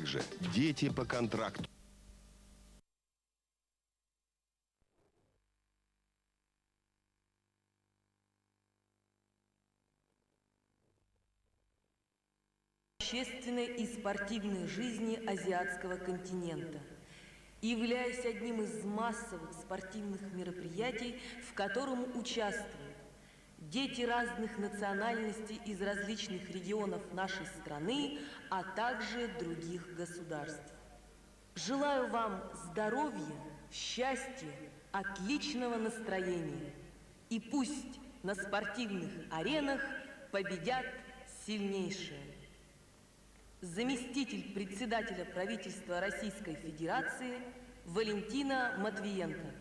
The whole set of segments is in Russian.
также дети по контракту. Общественной и спортивной жизни азиатского континента, являясь одним из массовых спортивных мероприятий, в котором участвуют дети разных национальностей из различных регионов нашей страны, а также других государств. Желаю вам здоровья, счастья, отличного настроения. И пусть на спортивных аренах победят сильнейшие. Заместитель председателя правительства Российской Федерации Валентина Матвиенко.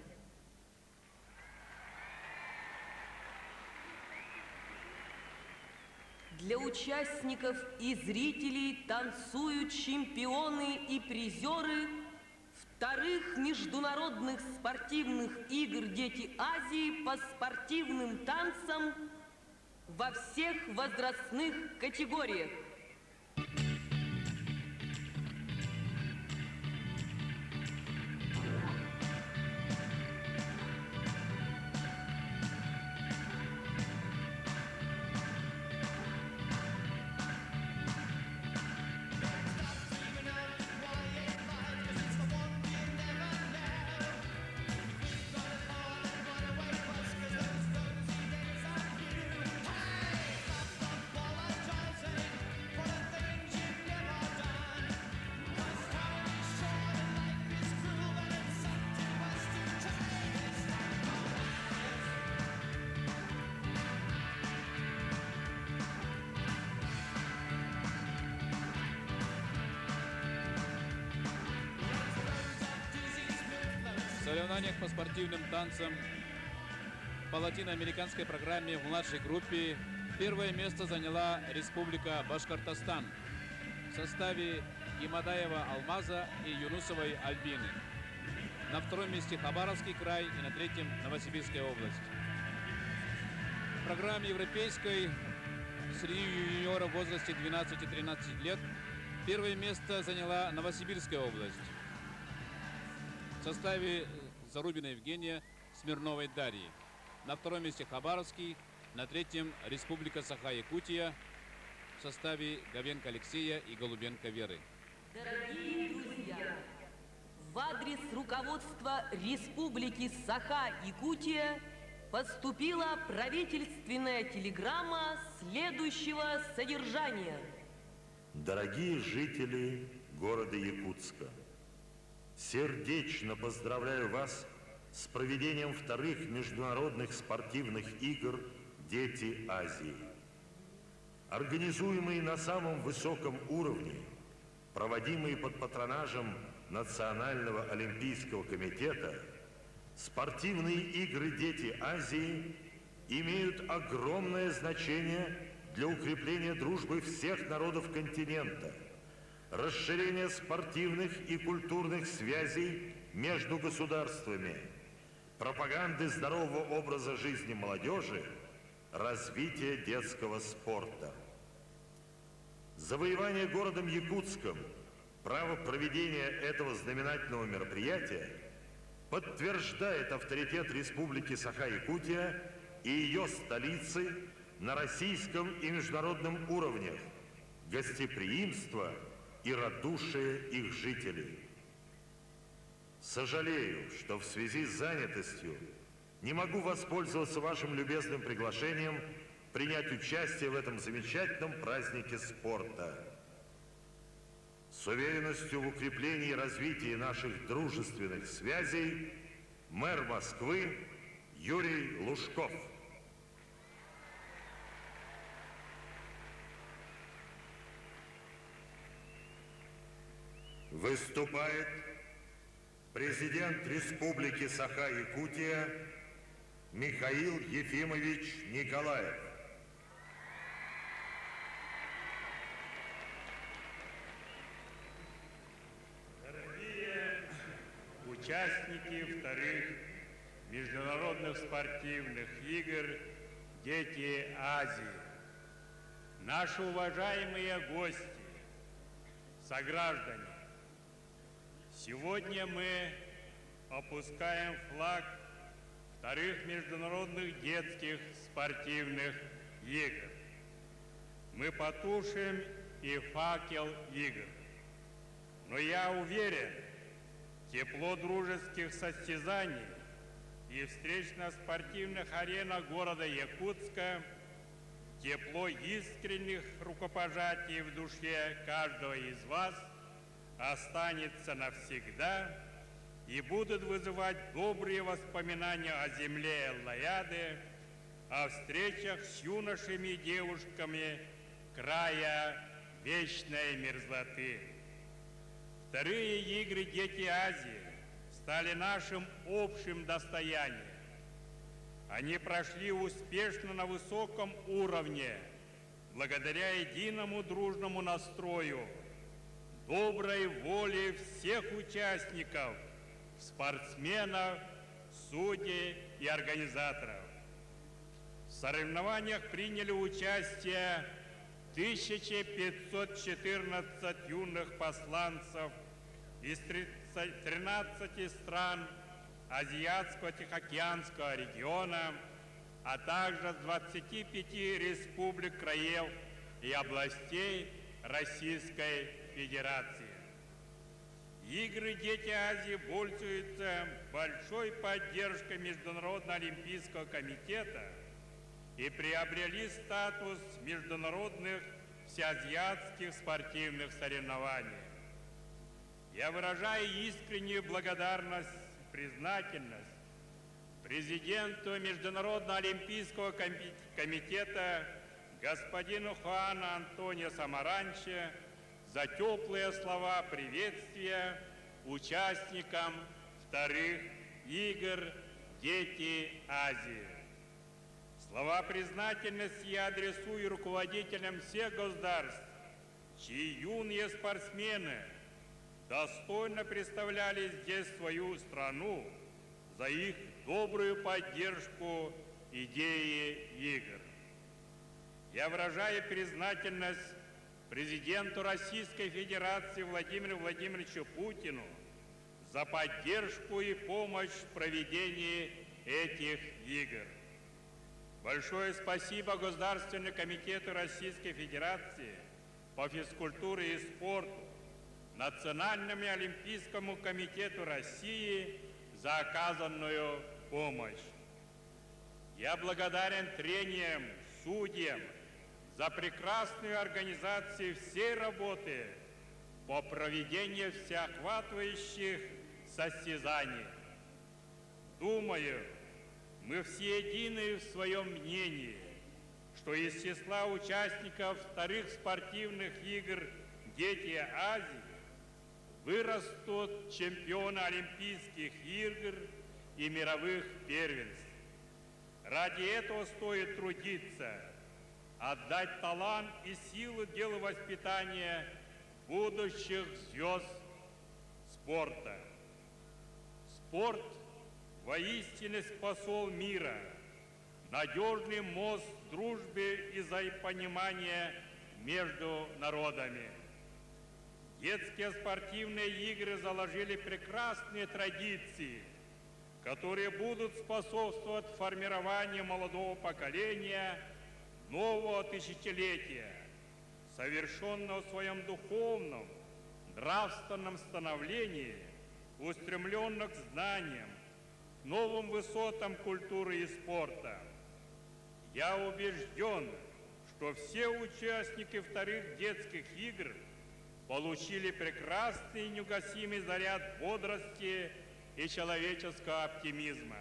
Для участников и зрителей танцуют чемпионы и призеры вторых международных спортивных игр «Дети Азии» по спортивным танцам во всех возрастных категориях. В соревнованиях по спортивным танцам по латиноамериканской программе в младшей группе первое место заняла Республика Башкортостан в составе Имадаева Алмаза и Юнусовой Альбины. На втором месте Хабаровский край и на третьем Новосибирская область. В программе европейской среди юниоров в возрасте 12-13 лет первое место заняла Новосибирская область в составе Зарубина Евгения, Смирновой Дарьи. На втором месте Хабаровский, на третьем Республика Саха-Якутия в составе Говенко Алексея и Голубенко Веры. Дорогие друзья, в адрес руководства Республики Саха-Якутия поступила правительственная телеграмма следующего содержания. Дорогие жители города Якутска, сердечно поздравляю вас с проведением вторых международных спортивных игр «Дети Азии». Организуемые на самом высоком уровне, проводимые под патронажем Национального олимпийского комитета, спортивные игры «Дети Азии» имеют огромное значение для укрепления дружбы всех народов континента, расширения спортивных и культурных связей между государствами, пропаганды здорового образа жизни молодежи, развития детского спорта. Завоевание городом Якутском право проведения этого знаменательного мероприятия подтверждает авторитет Республики Саха-Якутия и ее столицы на российском и международном уровнях, гостеприимство и радушие их жителей. Сожалею, что в связи с занятостью не могу воспользоваться вашим любезным приглашением принять участие в этом замечательном празднике спорта. С уверенностью в укреплении и развитии наших дружественных связей, мэр Москвы Юрий Лужков. Выступает президент Республики Саха-Якутия Михаил Ефимович Николаев. Дорогие участники вторых международных спортивных игр «Дети Азии», наши уважаемые гости, сограждане, сегодня мы опускаем флаг вторых международных детских спортивных игр. Мы потушим и факел игр. Но я уверен, тепло дружеских состязаний и встреч на спортивных аренах города Якутска, тепло искренних рукопожатий в душе каждого из вас останется навсегда и будут вызывать добрые воспоминания о земле Эллаяды, о встречах с юношами и девушками края вечной мерзлоты. Вторые игры «Дети Азии» стали нашим общим достоянием. Они прошли успешно на высоком уровне, благодаря единому дружному настрою, доброй воле всех участников, спортсменов, судей и организаторов. В соревнованиях приняли участие 1514 юных посланцев из 13 стран Азиатско-Тихоокеанского региона, а также с 25 республик, краев и областей Российской Федерации. Игры «Дети Азии» пользуются большой поддержкой Международного олимпийского комитета и приобрели статус международных всеазиатских спортивных соревнований. Я выражаю искреннюю благодарность и признательность президенту Международного олимпийского комитета господину Хуану Антонио Самаранче за теплые слова приветствия участникам вторых игр «Дети Азии». Слова признательности я адресую руководителям всех государств, чьи юные спортсмены достойно представляли здесь свою страну, за их добрую поддержку идеи игр. Я выражаю признательность президенту Российской Федерации Владимиру Владимировичу Путину за поддержку и помощь в проведении этих игр. Большое спасибо Государственному комитету Российской Федерации по физкультуре и спорту, Национальному олимпийскому комитету России за оказанную помощь. Я благодарен тренерам, судьям за прекрасную организацию всей работы по проведению всеохватывающих состязаний. Думаю, мы все едины в своем мнении, что из числа участников вторых спортивных игр «Дети Азии» вырастут чемпионы Олимпийских игр и мировых первенств. Ради этого стоит трудиться, отдать талант и силу делу воспитания будущих звезд спорта. Спорт воистину посол мира, надежный мост дружбы и взаимопонимания между народами. Детские спортивные игры заложили прекрасные традиции, которые будут способствовать формированию молодого поколения нового тысячелетия, совершенного в своем духовном, нравственном становлении, устремленных к знаниям, к новым высотам культуры и спорта. Я убежден, что все участники вторых детских игр получили прекрасный и неугасимый заряд бодрости и человеческого оптимизма.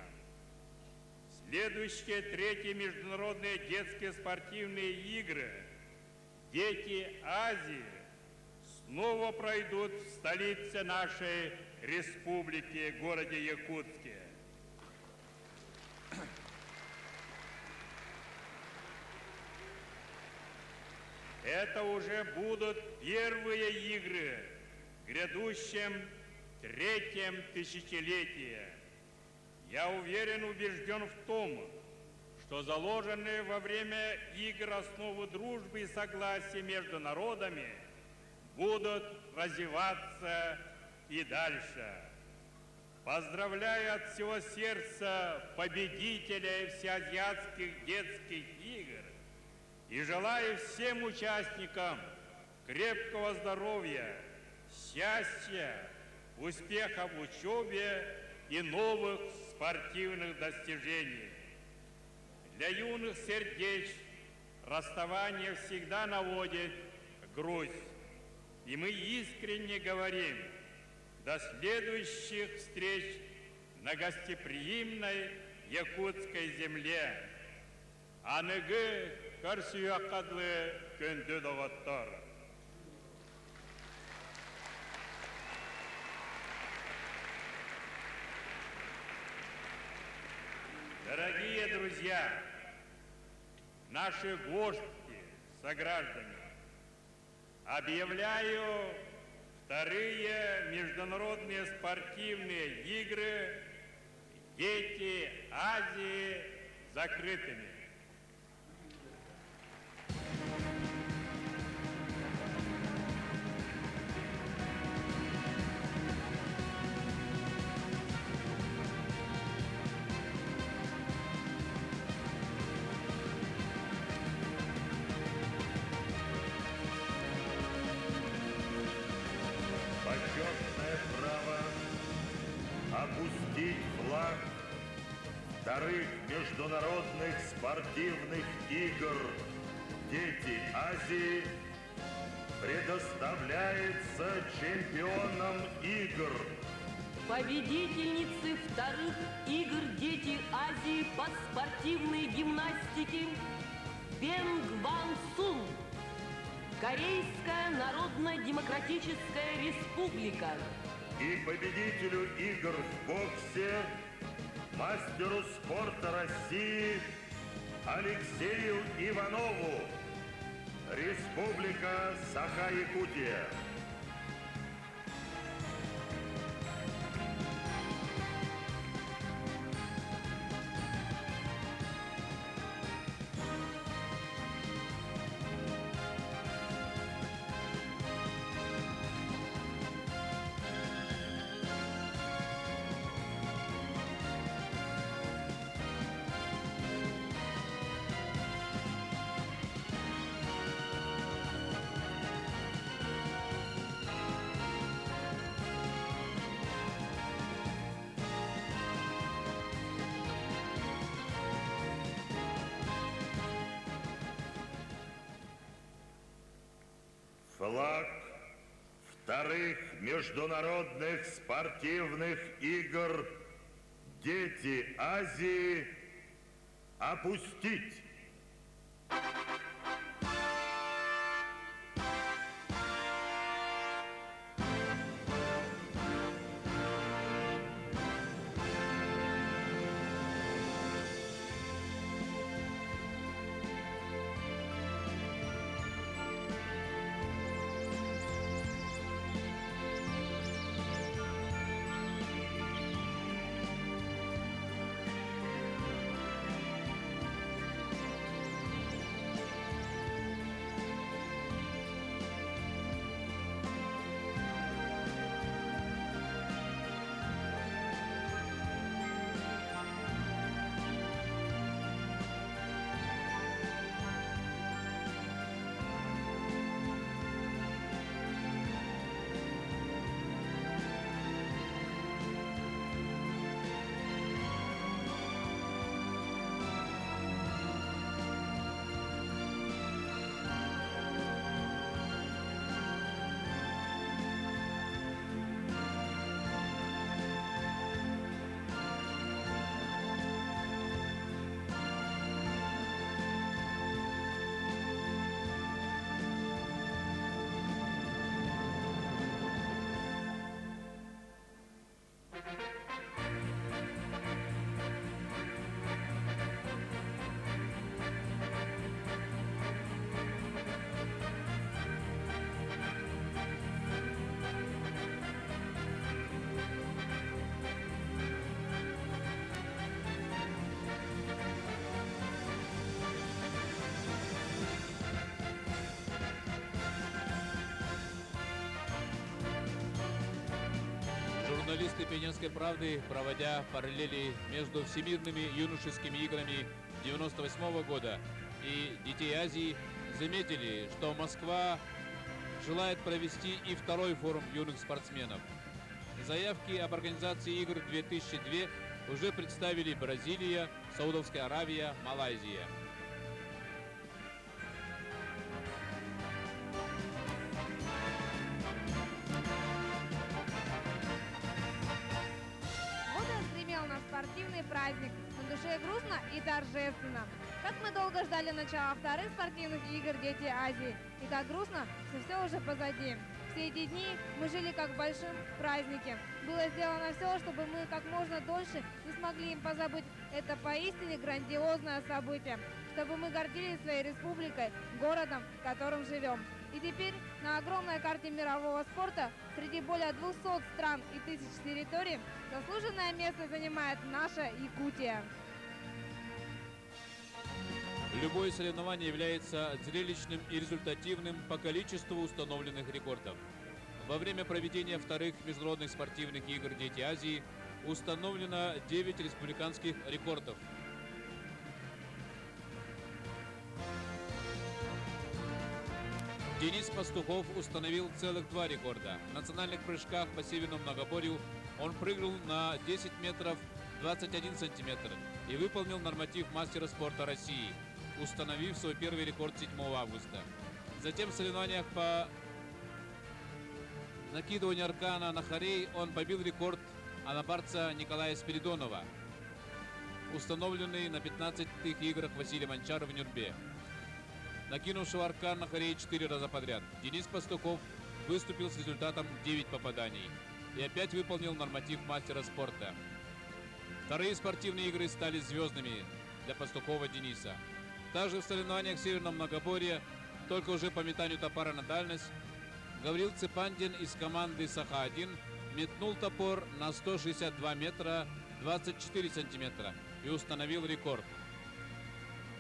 Следующие третьи международные детские спортивные игры «Дети Азии» снова пройдут в столице нашей республики, городе Якутске. Это уже будут первые игры в грядущем третьем тысячелетии. Я уверен, убежден в том, что заложенные во время игр основы дружбы и согласия между народами будут развиваться и дальше. Поздравляю от всего сердца победителей всеазиатских детских игр и желаю всем участникам крепкого здоровья, счастья, успехов в учебе и новых спортивных достижений. Для юных сердец расставание всегда наводит грусть. И мы искренне говорим: до следующих встреч на гостеприимной якутской земле. Аныгы карсуякадлы көнді доғаттар. Дорогие друзья, наши гости, сограждане, объявляю вторые международные спортивные игры «Дети Азии» закрытыми. Почетное право опустить флаг вторых международных спортивных игр «Дети Азии» предоставляется чемпионам игр. Победительницы вторых игр «Дети Азии» по спортивной гимнастике Бен Гван Сун, Корейская Народно-Демократическая Республика. И победителю игр в боксе, мастеру спорта России Алексею Иванову, Республика Саха-Якутия. Флаг вторых международных спортивных игр «Дети Азии» опустить. Журналисты «Пионерской правды», проводя параллели между всемирными юношескими играми 1998 года и Детей Азии, заметили, что Москва желает провести и второй форум юных спортсменов. Заявки об организации игр 2002 уже представили Бразилия, Саудовская Аравия, Малайзия. Вот и отгремел наш спортивный праздник. На душе грустно и торжественно. Как мы долго ждали начала вторых спортивных игр «Дети Азии». И как грустно, что все уже позади. Все эти дни мы жили как в большом празднике. Было сделано все, чтобы мы как можно дольше не смогли им позабыть это поистине грандиозное событие. Чтобы мы гордились своей республикой, городом, в котором живем. И теперь на огромной карте мирового спорта среди более 200 стран и тысяч территорий заслуженное место занимает наша Якутия. Любое соревнование является зрелищным и результативным по количеству установленных рекордов. Во время проведения вторых международных спортивных игр «Дети Азии» установлено 9 республиканских рекордов. Денис Пастухов установил целых 2 рекорда. В национальных прыжках по северному многоборью он прыгнул на 10 метров 21 сантиметр и выполнил норматив мастера спорта России, установив свой первый рекорд 7 августа. Затем в соревнованиях по накидыванию аркана на хорей он побил рекорд анабарца Николая Спиридонова, установленный на 15-х играх Василия Манчара в Нюрбе, накинувшего аркан на хорей 4 раза подряд. Денис Пастухов выступил с результатом 9 попаданий и опять выполнил норматив мастера спорта. Вторые спортивные игры стали звездными для Пастухова Дениса. Также в соревнованиях в северном многоборье, только уже по метанию топора на дальность, Гаврил Цепандин из команды Саха-1 метнул топор на 162 метра 24 сантиметра и установил рекорд.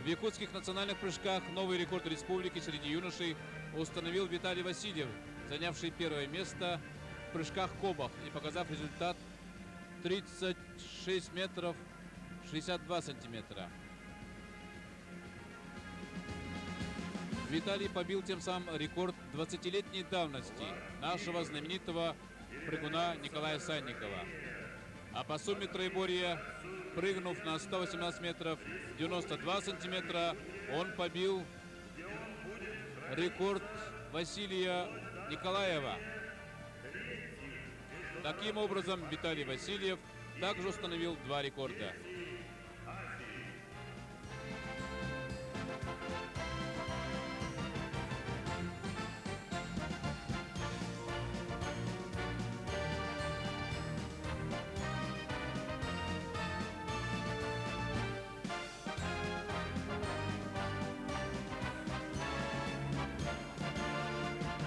В якутских национальных прыжках новый рекорд республики среди юношей установил Виталий Васильев, занявший первое место в прыжках кобах и показав результат 36 метров 62 сантиметра. Виталий побил тем самым рекорд 20-летней давности нашего знаменитого прыгуна Николая Санникова. А по сумме троеборья, прыгнув на 118 метров 92 сантиметра, он побил рекорд Василия Николаева. Таким образом, Виталий Васильев также установил 2 рекорда.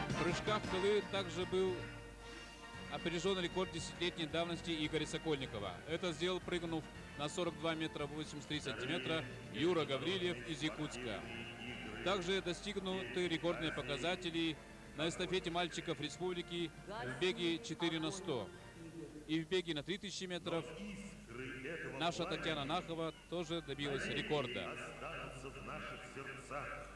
В прыжках в Кылы также был опережен рекорд 10-летней давности Игоря Сокольникова. Это сделал, прыгнув на 42 метра 83 сантиметра, Юра Гаврилев из Якутска. Также достигнуты рекордные показатели на эстафете мальчиков республики в беге 4 на 100 и в беге на 3000 метров. Наша Татьяна Нахова тоже добилась рекорда. Останутся в наших сердцах.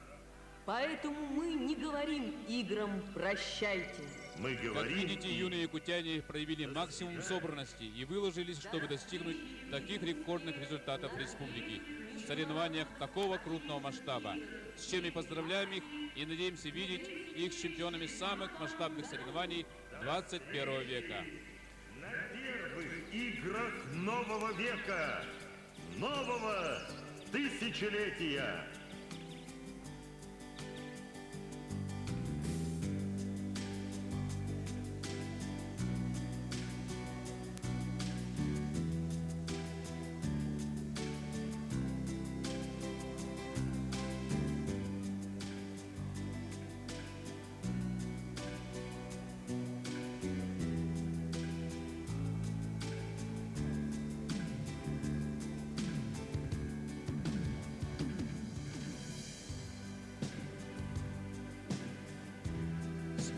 Поэтому мы не говорим играм «прощайте». Мы Как говорим, видите, юные якутяне проявили максимум собранности и выложились, чтобы достигнуть таких рекордных результатов республики в соревнованиях такого крупного масштаба, с чем и поздравляем их и надеемся видеть их с чемпионами самых масштабных соревнований 21 века. на первых играх нового века, нового тысячелетия.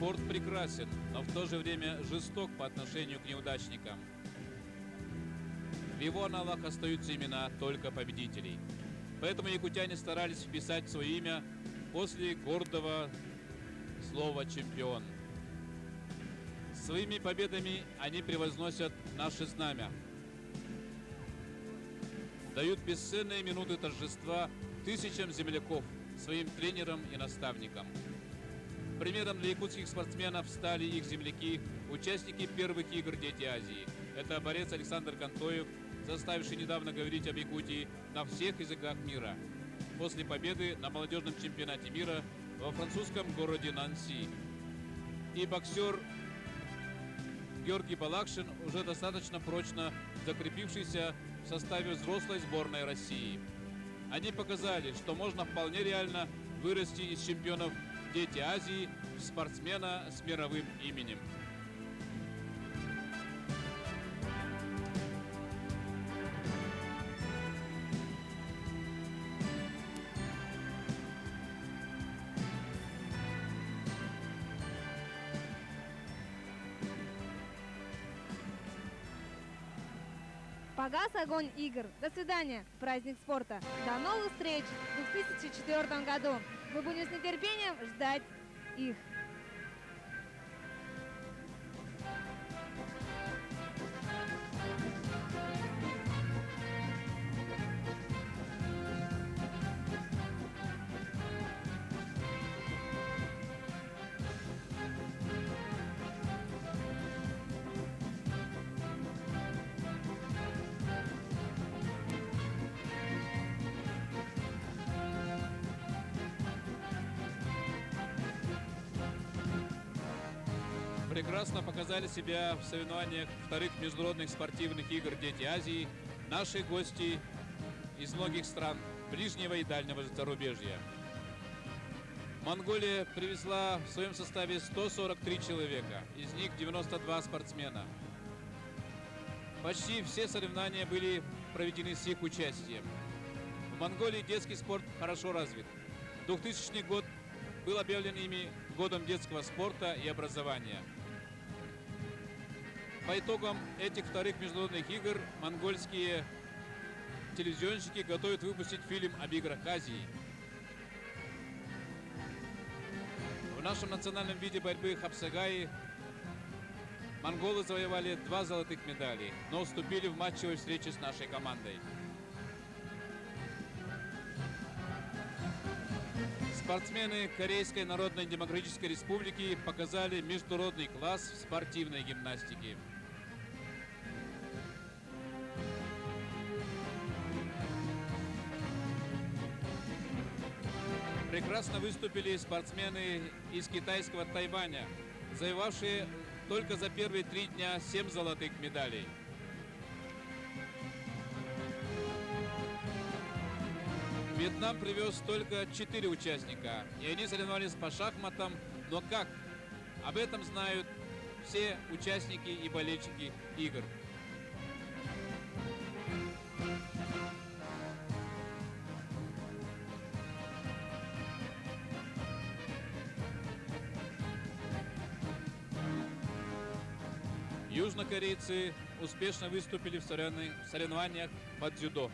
Спорт прекрасен, но в то же время жесток по отношению к неудачникам. В его аналах остаются имена только победителей. Поэтому якутяне старались вписать свое имя после гордого слова «чемпион». Своими победами они превозносят наше знамя, дают бесценные минуты торжества тысячам земляков, своим тренерам и наставникам. Примером для якутских спортсменов стали их земляки, участники первых игр «Дети Азии». Это борец Александр Кантоев, заставивший недавно говорить об Якутии на всех языках мира, после победы на молодежном чемпионате мира во французском городе Нанси. И боксер Георгий Балакшин, уже достаточно прочно закрепившийся в составе взрослой сборной России. Они показали, что можно вполне реально вырасти из чемпионов «Дети Азии» в спортсмена с мировым именем. Погас огонь игр. До свидания, праздник спорта. До новых встреч в 2004 году. Мы будем с нетерпением ждать их. Прекрасно показали себя в соревнованиях вторых международных спортивных игр «Дети Азии» наши гости из многих стран ближнего и дальнего зарубежья. Монголия привезла в своем составе 143 человека, из них 92 спортсмена. Почти все соревнования были проведены с их участием. В Монголии детский спорт хорошо развит. 2000 год был объявлен ими годом детского спорта и образования. По итогам этих вторых международных игр монгольские телевизионщики готовят выпустить фильм об играх Азии. В нашем национальном виде борьбы хапсагай монголы завоевали 2 золотых медали, но уступили в матчевой встрече с нашей командой. Спортсмены Корейской Народно-Демократической Республики показали международный класс в спортивной гимнастике. Прекрасно выступили спортсмены из китайского Тайваня, завоевавшие только за первые 3 дня 7 золотых медалей. Вьетнам привез только 4 участника, и они соревновались по шахматам, но как? Об этом знают все участники и болельщики игр. Южнокорейцы успешно выступили в соревнованиях по дзюдо.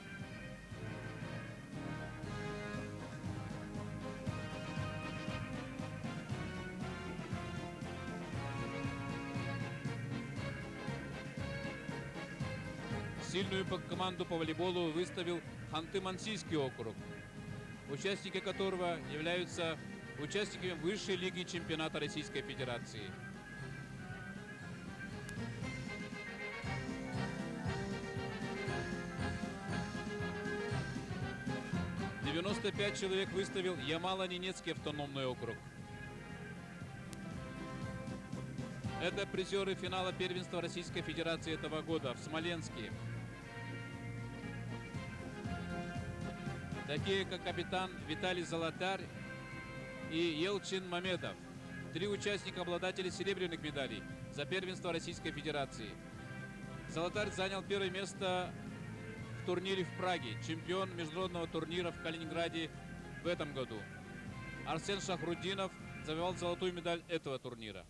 Сильную команду по волейболу выставил Ханты-Мансийский округ, участники которого являются участниками высшей лиги чемпионата Российской Федерации. «95 человек выставил Ямало-Ненецкий автономный округ. Это призеры финала первенства Российской Федерации этого года в Смоленске. Такие как капитан Виталий Золотарь и Елчин Мамедов. 3 участника обладатели серебряных медалей за первенство Российской Федерации. Золотарь занял 1 место в турнире в Праге, чемпион международного турнира в Калининграде в этом году. Арсен Шахруддинов завоевал золотую медаль этого турнира.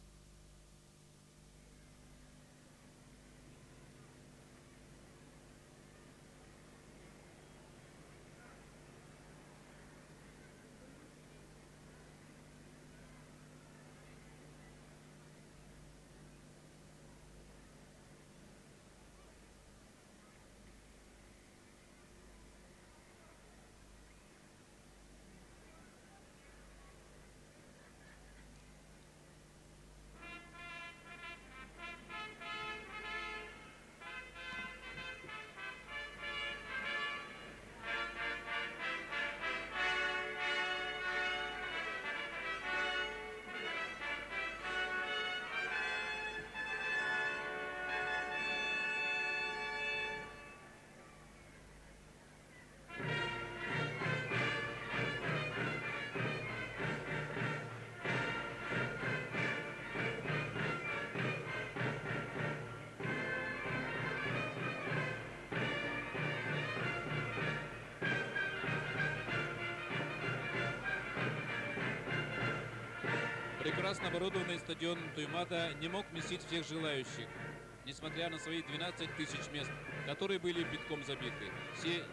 Прекрасно оборудованный стадион Туймада не мог вместить всех желающих, несмотря на свои 12 тысяч мест, которые были битком забиты. Все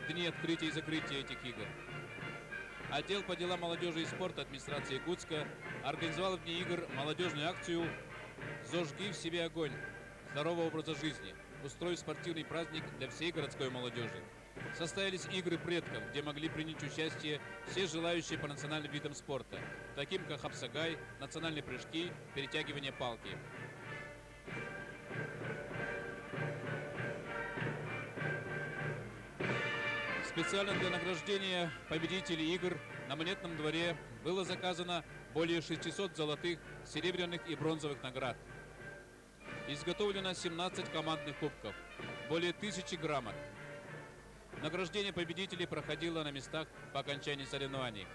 дни открытия и закрытия этих игр. Отдел по делам молодежи и спорта администрации Якутска организовал в дни игр молодежную акцию «Зажги в себе огонь здорового образа жизни», устроив спортивный праздник для всей городской молодежи. Состоялись игры предков, где могли принять участие все желающие по национальным видам спорта, таким как хапсагай, национальные прыжки, перетягивание палки. Специально для награждения победителей игр на монетном дворе было заказано более 600 золотых, серебряных и бронзовых наград. Изготовлено 17 командных кубков, более 1000 грамот. Награждение победителей проходило на местах по окончании соревнований.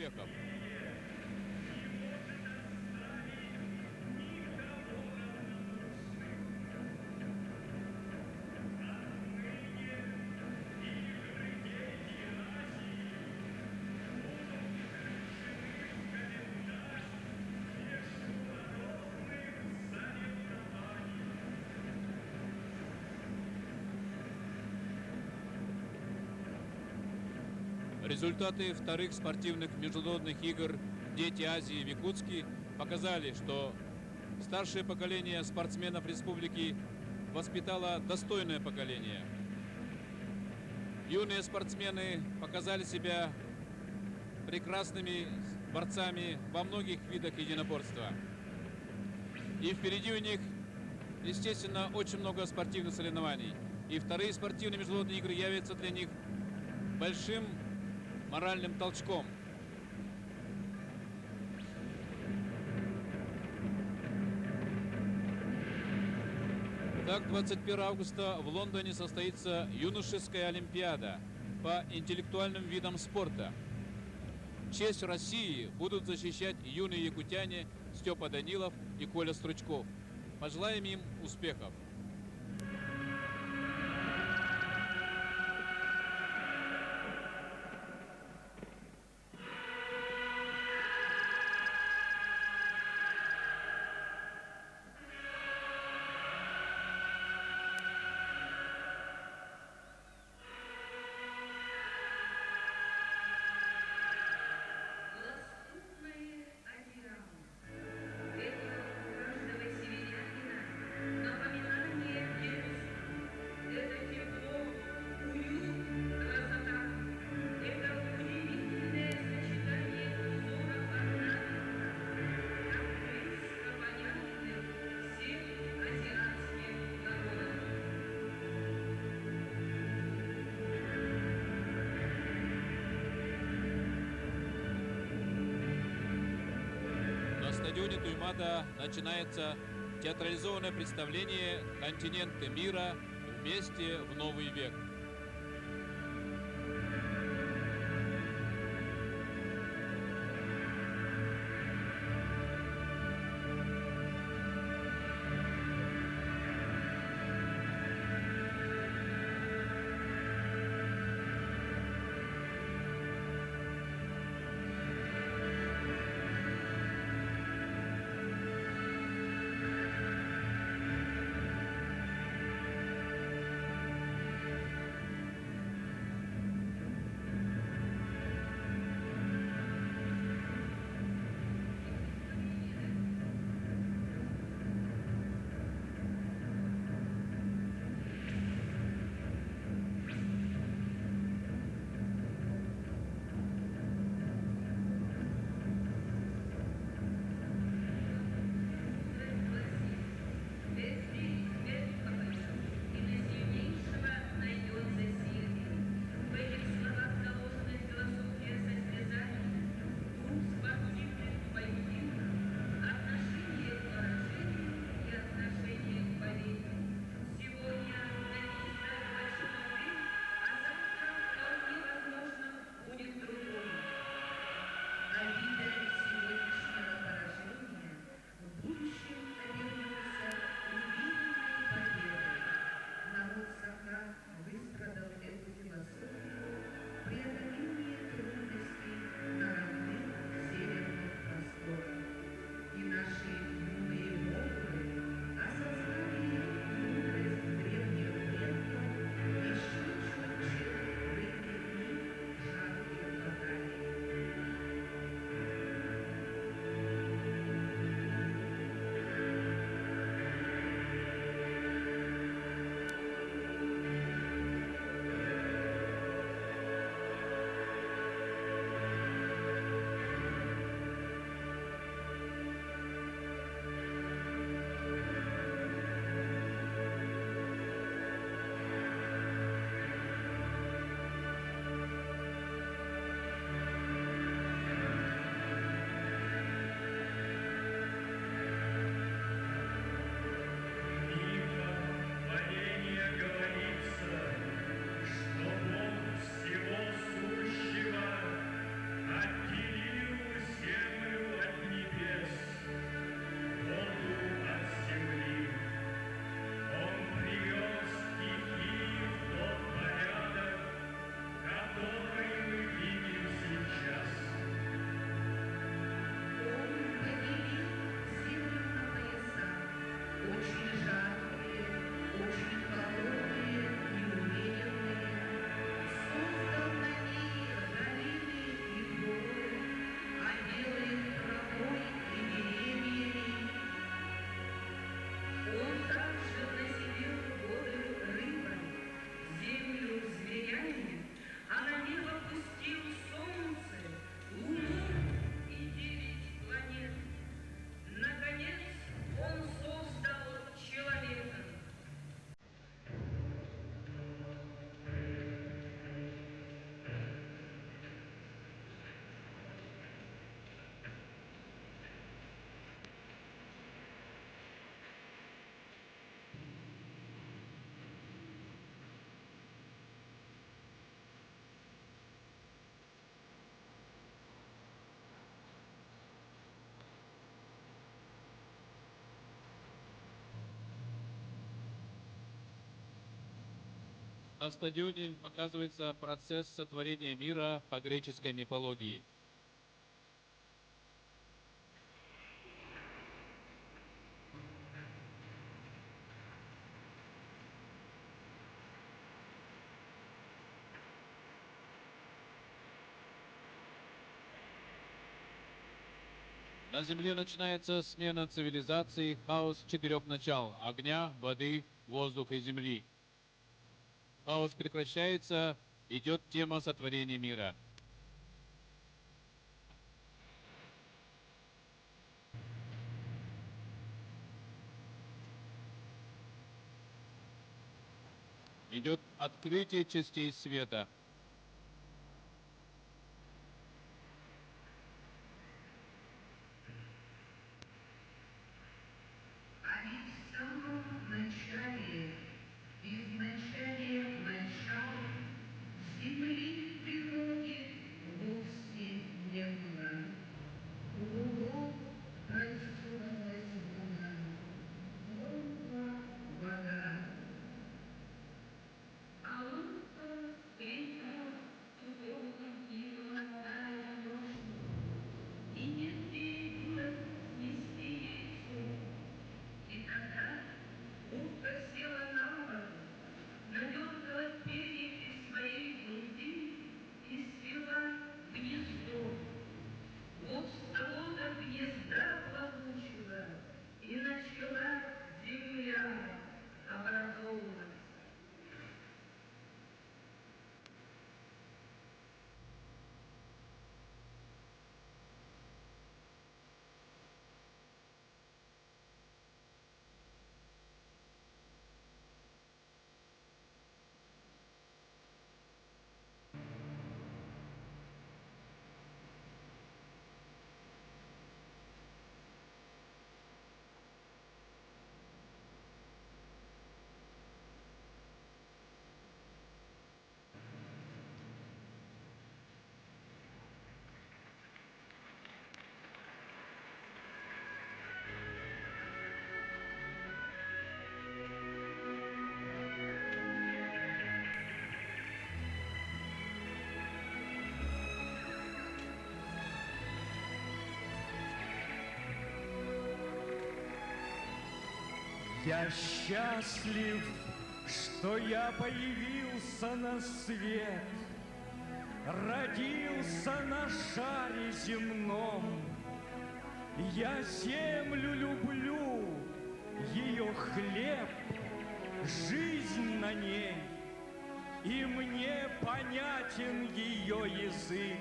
успехов. Результаты вторых спортивных международных игр «Дети Азии» в Якутске показали, что старшее поколение спортсменов республики воспитало достойное поколение. Юные спортсмены показали себя прекрасными борцами во многих видах единоборства. И впереди у них, естественно, очень много спортивных соревнований. И вторые спортивные международные игры явятся для них большим моральным толчком. Так, 21 августа в Лондоне состоится юношеская олимпиада по интеллектуальным видам спорта. Честь России будут защищать юные якутяне Степа Данилов и Коля Стручков. Пожелаем им успехов! Доступные они раунд. Это у каждого северянина напоминание детства. Это тепло, уют, красота. Это удивительное сочетание узоров орнамента. Так близко понятны всем азиатским народам. На стадионе Туймада начинается театрализованное представление «Континенты мира вместе в новый век». На стадионе показывается процесс сотворения мира по греческой мифологии. На Земле начинается смена цивилизаций, хаос четырех начал – огня, воды, воздуха и земли. Хаос прекращается, идет тема сотворения мира. Идет открытие частей света. А ведь в самом начале, изначале начал, земли природе вовсе не было. Лугом рассыпалась луна, лопла вода. А лампа светила тяжелым и глотая ночью, и не светило снести яйцо. И тогда утка села на бок, надергала перьями своей груди и свела гнездо. Вот с того-то гнезда плавучего и начала земля образовываться. Я счастлив, что я появился на свет, родился на шаре земном. Я землю люблю, ее хлеб, жизнь на ней, и мне понятен ее язык.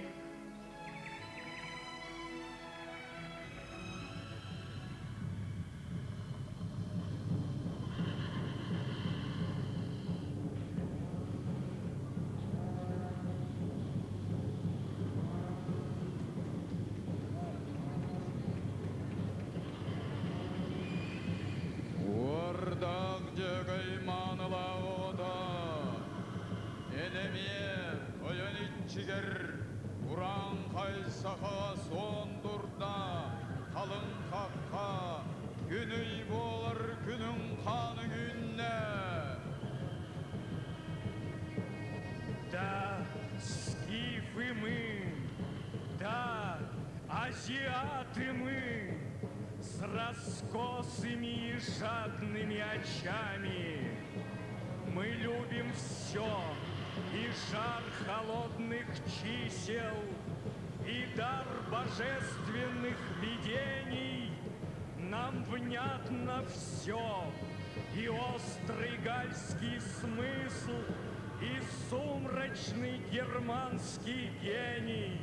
Да, скифы мы, да, азиаты мы, с раскосыми и жадными очами. Мы любим все, и жар холодных чисел, и дар божественных видений. Нам внятно все, и острый гальский смысл, и сумрачный германский гений.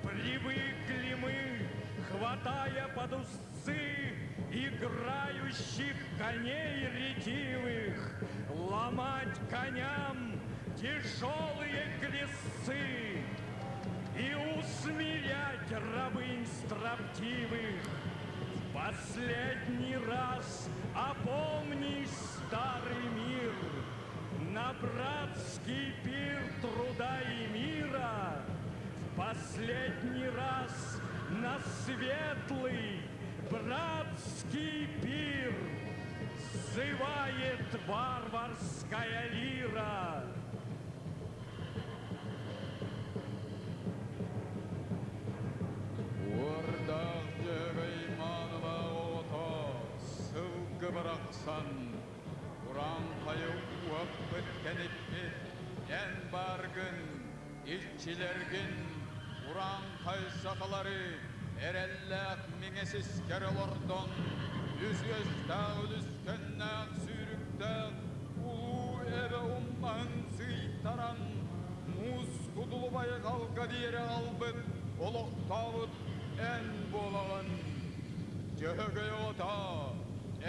Привыкли мы, хватая под узцы играющих коней ретивых, ломать коням тяжелые кресты и усмирять рабынь строптивых. В последний раз опомнись, старый мир, на братский пир труда и мира, в последний раз на светлый братский пир сзывает варварская лира. Аксан, Уран қайы уап біткен еппет, ән баргын, илчилерген, Уран қай сақалары, әрәлләқ меңесіз кәрелордон, үзгөстәқ үліскеннәқ сүйріктәқ, улу әбі уммағын сыйтаран, муз құдылы байғалға дейірі албыт, олықтауыт ән болағын. Жөгі ота,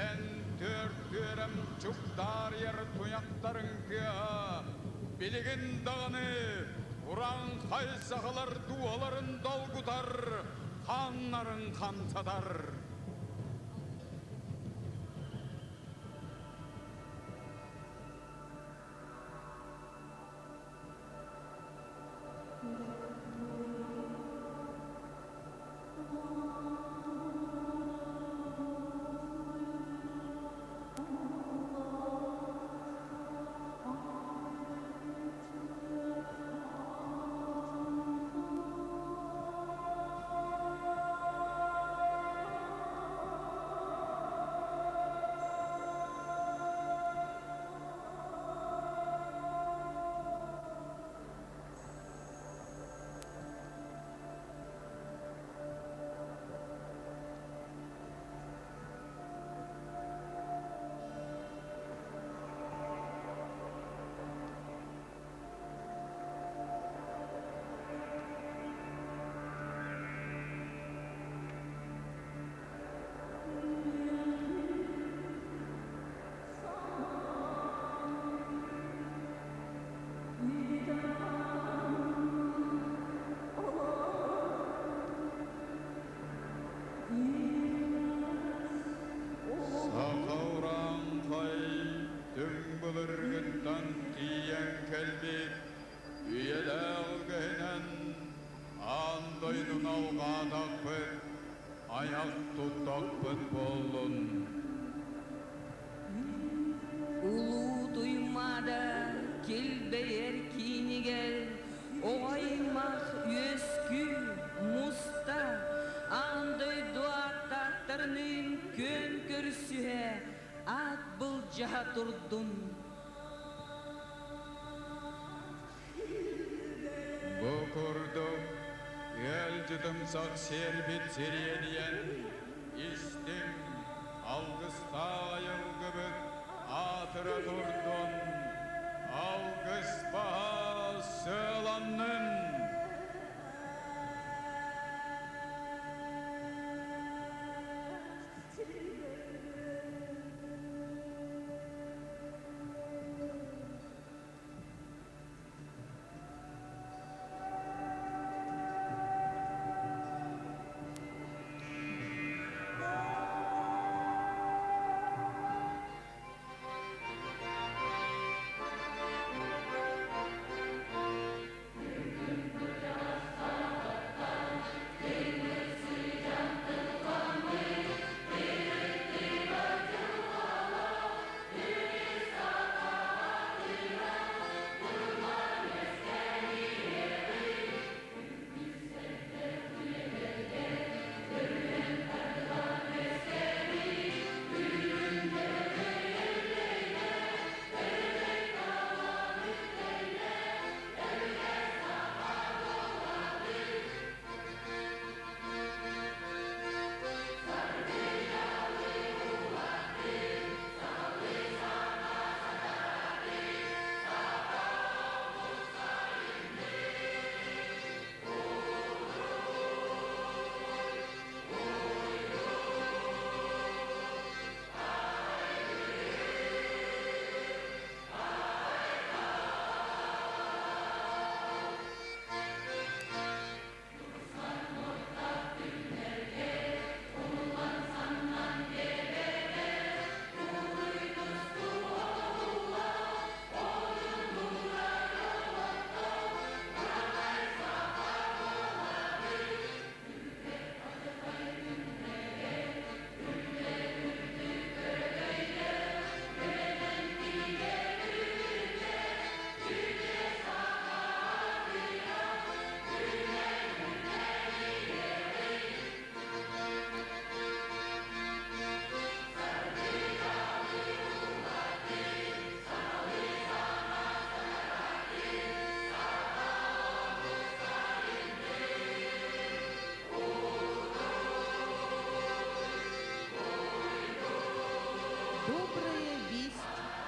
ән төр-төрім чуқтар ер тұяқтарын кеа, білігін дағыны, Уран қай сақалар дуаларын далгутар, ханнарын қамсадар. Улу туймада келбейер кинигел, оғаймақ өскү мұста, андай дуаттақтарының көн көрсüе, ат бұл жаға тұрдun. Бұқырдық, әл жыдымсақ сербет сериелиен, истің алғыста айылғыбыт, атыры тұрдun, алғыспа сыланның.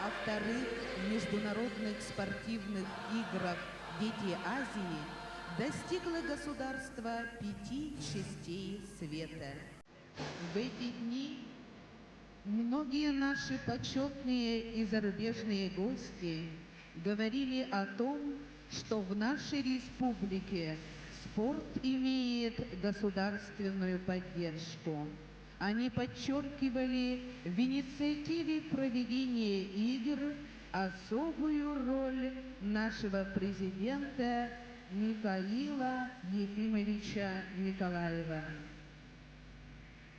о вторых международных спортивных играх «Дети Азии» достигло государства 5 частей света. В эти дни многие наши почетные и зарубежные гости говорили о том, что в нашей республике спорт имеет государственную поддержку. Они подчеркивали в инициативе проведения игр особую роль нашего президента Михаила Ефимовича Николаева.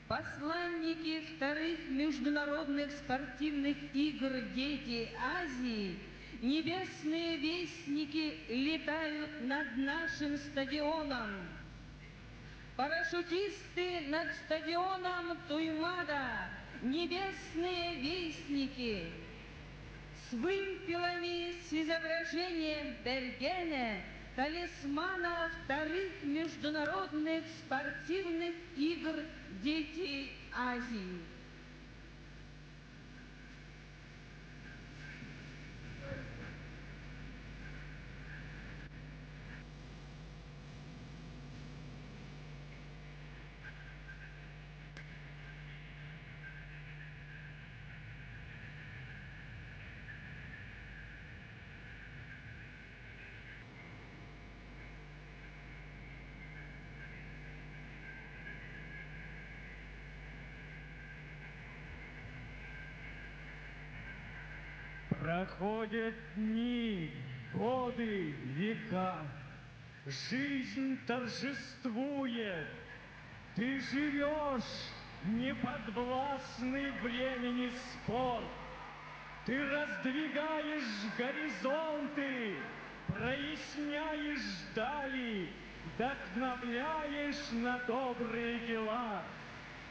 Посланники вторых международных спортивных игр «Дети Азии», небесные вестники, летают над нашим стадионом. Парашютисты над стадионом Туймада, небесные вестники. С вымпелами с изображением Бергена, талисмана вторых международных спортивных игр «Дети Азии». Проходят дни, годы, века. Жизнь торжествует. Ты живешь, неподвластный времени спорт. Ты раздвигаешь горизонты, проясняешь дали, вдохновляешь на добрые дела.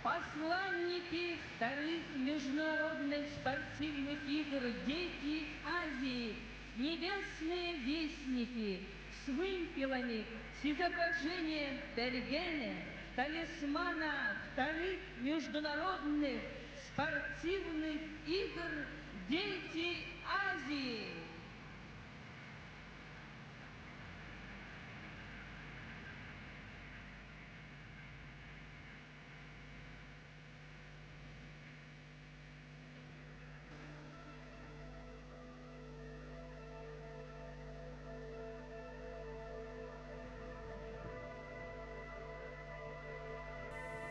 Посланники вторых международных спортивных игр «Дети Азии», небесные вестники с вымпелами, с изображением Бергена, талисмана вторых международных спортивных игр «Дети Азии».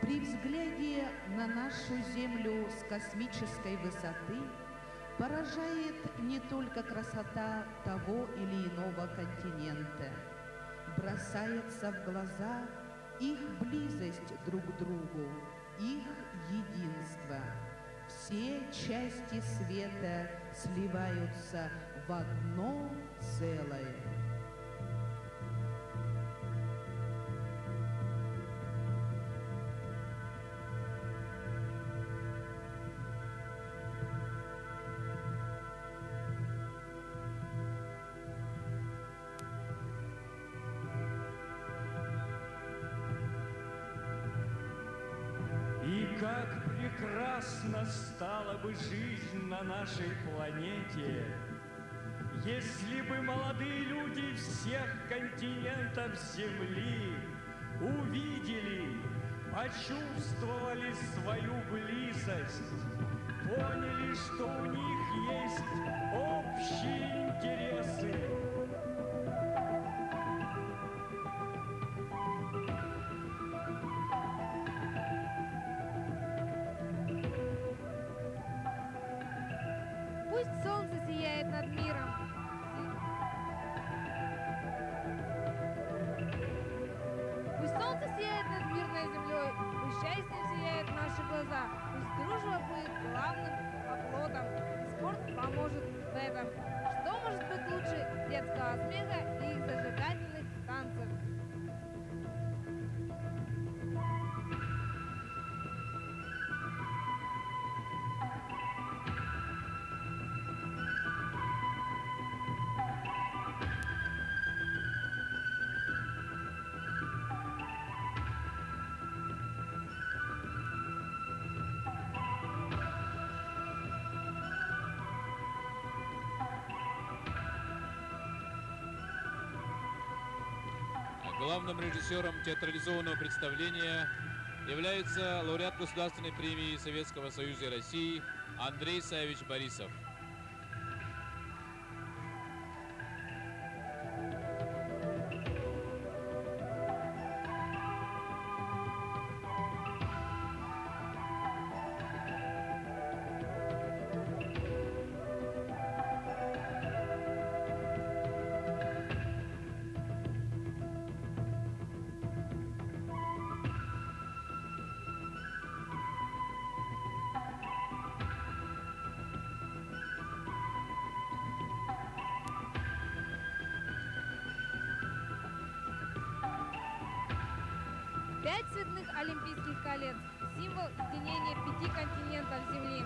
При взгляде на нашу Землю с космической высоты поражает не только красота того или иного континента. Бросается в глаза их близость друг к другу, их единство. Все части света сливаются в одно целое. И как прекрасна стала бы жизнь на нашей планете, если бы молодые люди всех континентов Земли увидели, почувствовали свою близость, поняли, что у них есть общие интересы. Пусть солнце сияет над миром. Пусть солнце сияет над мирной землей, пусть счастье сияет в наши глаза, пусть дружба будет главным оплотом, и спорт поможет в этом. Что может быть лучше детского смеха и зажигательных танцев? Главным режиссером театрализованного представления является лауреат Государственной премии Советского Союза и России Андрей Савич Борисов. Пять цветных олимпийских колец – символ единения 5 континентов Земли.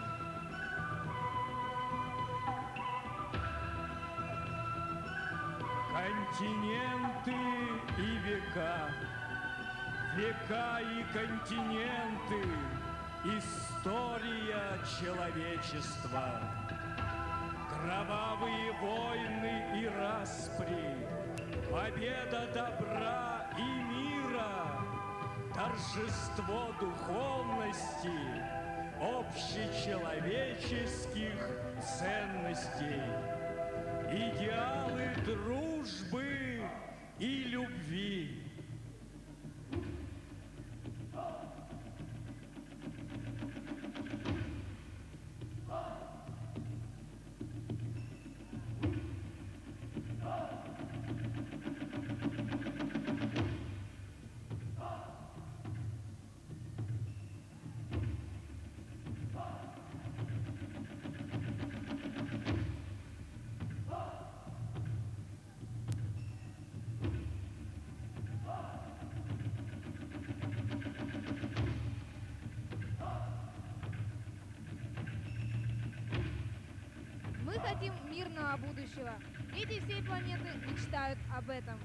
Континенты и века, века и континенты, история человечества. Кровавые войны и распри, победа добра и мира, торжество духовности, общечеловеческих ценностей, идеалы дружбы и любви. Мы хотим мирного будущего. Дети всей планеты мечтают об этом.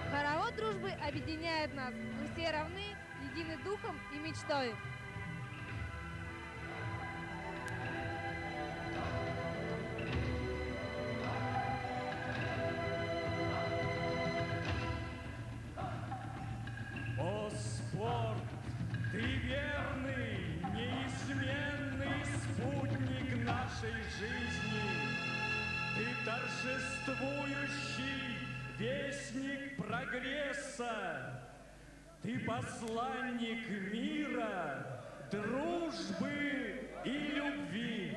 Хоровод дружбы объединяет нас. Мы все равны, едины духом и мечтой. О, спорт, ты верный, неизменный спутник нашей жизни. Ты торжествующий вестник прогресса. Ты посланник мира, дружбы и любви.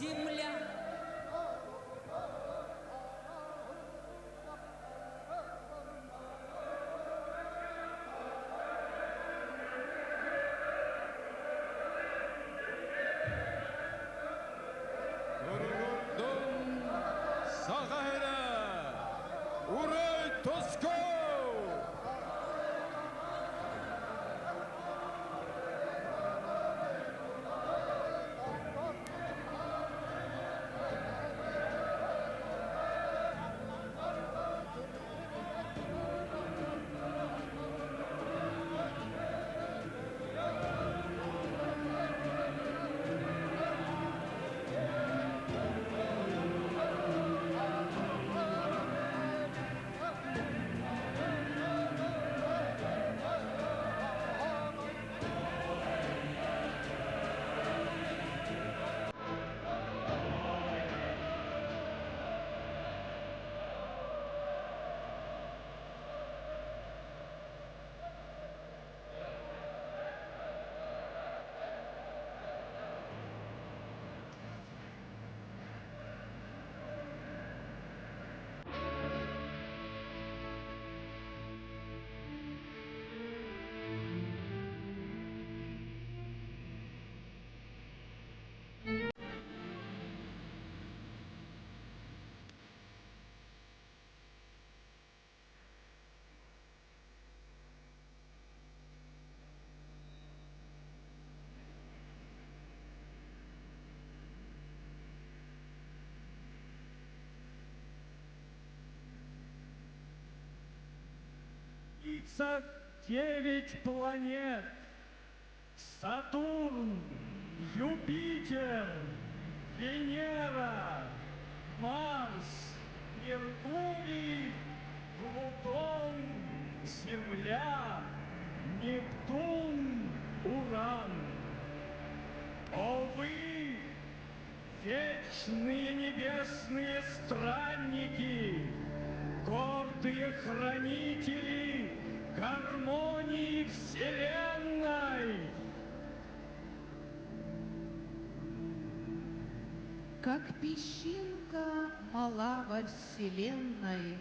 земля. Turgutun Sahara Uray Tosko. Тридцать 9 планет. Сатурн, Юпитер, Венера, Марс, Меркурий, Плутон, Земля, Нептун, Уран. О вы, вечные небесные странники, гордые хранители гармонии Вселенной! Как песчинка мала во Вселенной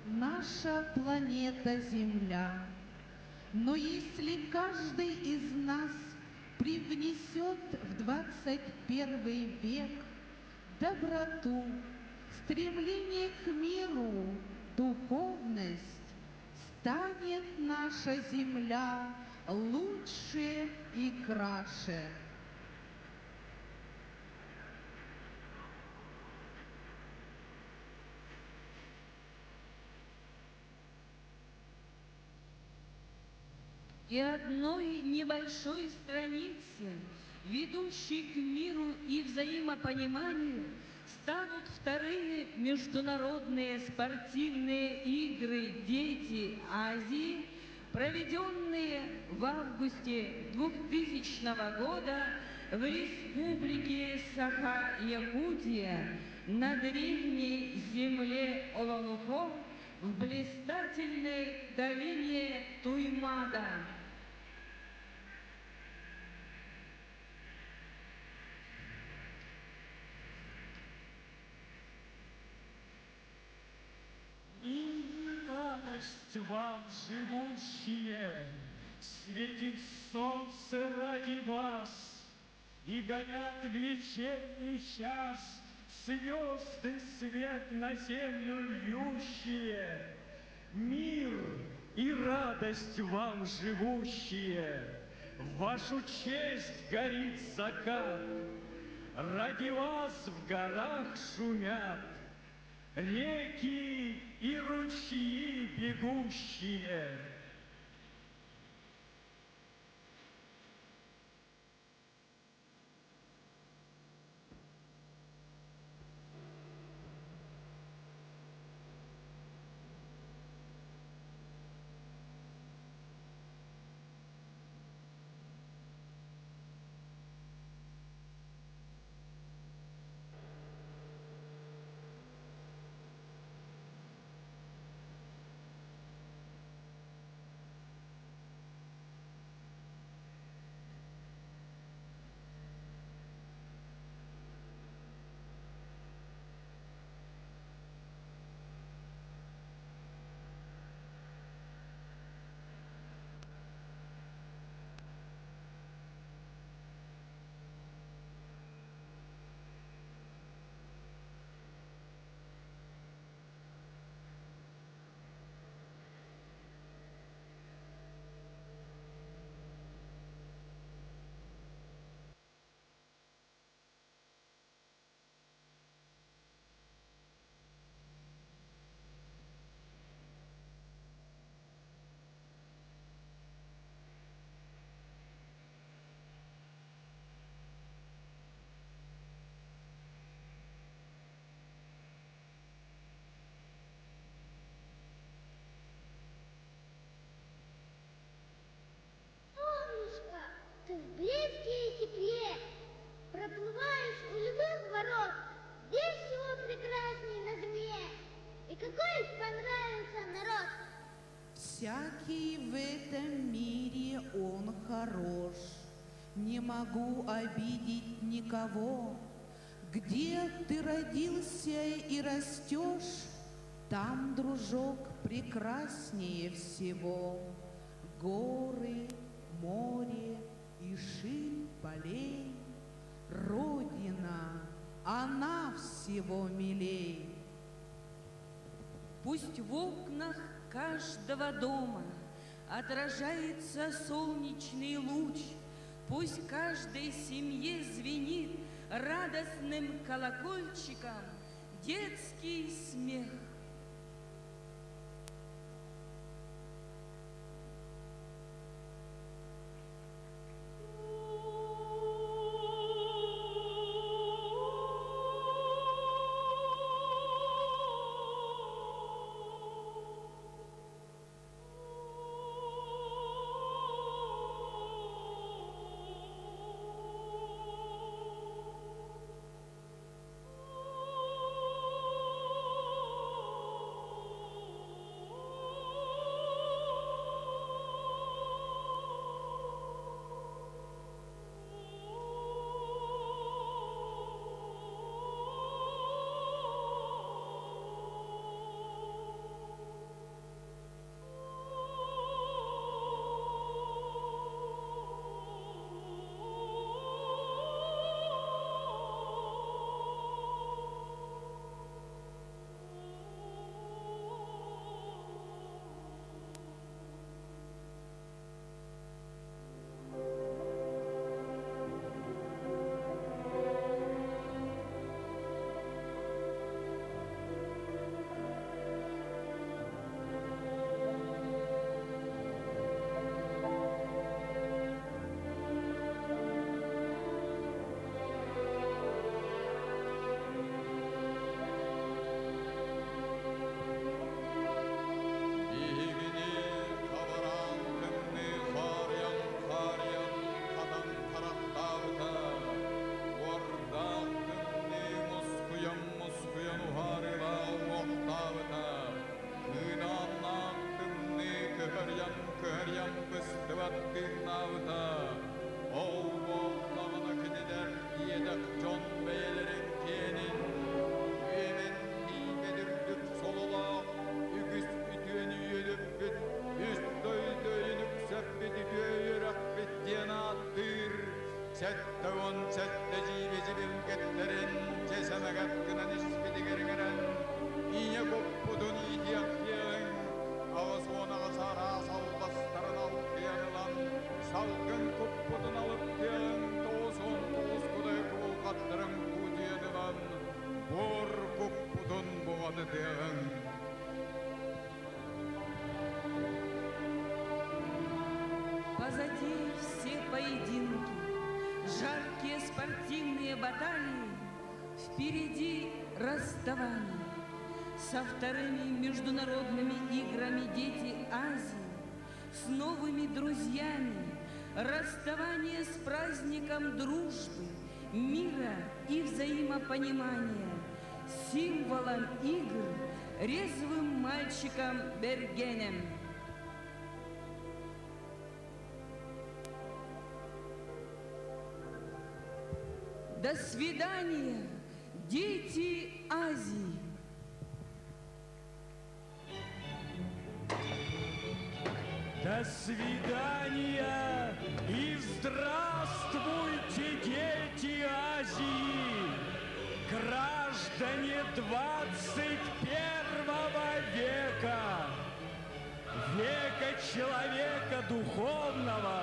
наша планета Земля. Но если каждый из нас привнесет в 21 век доброту, стремление к миру, духовность, станет наша Земля лучше и краше. И одной небольшой страницы, ведущей к миру и взаимопониманию, станут вторые международные спортивные игры «Дети Азии», проведенные в августе 2000 года в Республике Саха-Якутия на древней земле Ололухо в блистательной долине Туймада. И радость вам, живущие, светит солнце ради вас, и горят в вечерний час звезды свет на землю льющие. Мир и радость вам, живущие, в вашу честь горит закат. Ради вас в горах шумят реки и ручьи бегущие. Всякий в этом мире он хорош, не могу обидеть никого. Где ты родился и растешь, там, дружок, прекраснее всего. Горы, море и ширь полей, Родина, она всего милей. Пусть в окнах каждого дома отражается солнечный луч, пусть каждой семье звенит радостным колокольчиком детский смех. Позади все поединки, жаркие спортивные баталии, впереди расставание со вторыми международными играми «Дети Азии», с новыми друзьями, расставание с праздником дружбы, мира и взаимопонимания, символом игр, резвым мальчиком Бергенем. До свидания, дети Азии! До свидания и здравствуйте, дети Азии! Граждане 21 века! Века человека духовного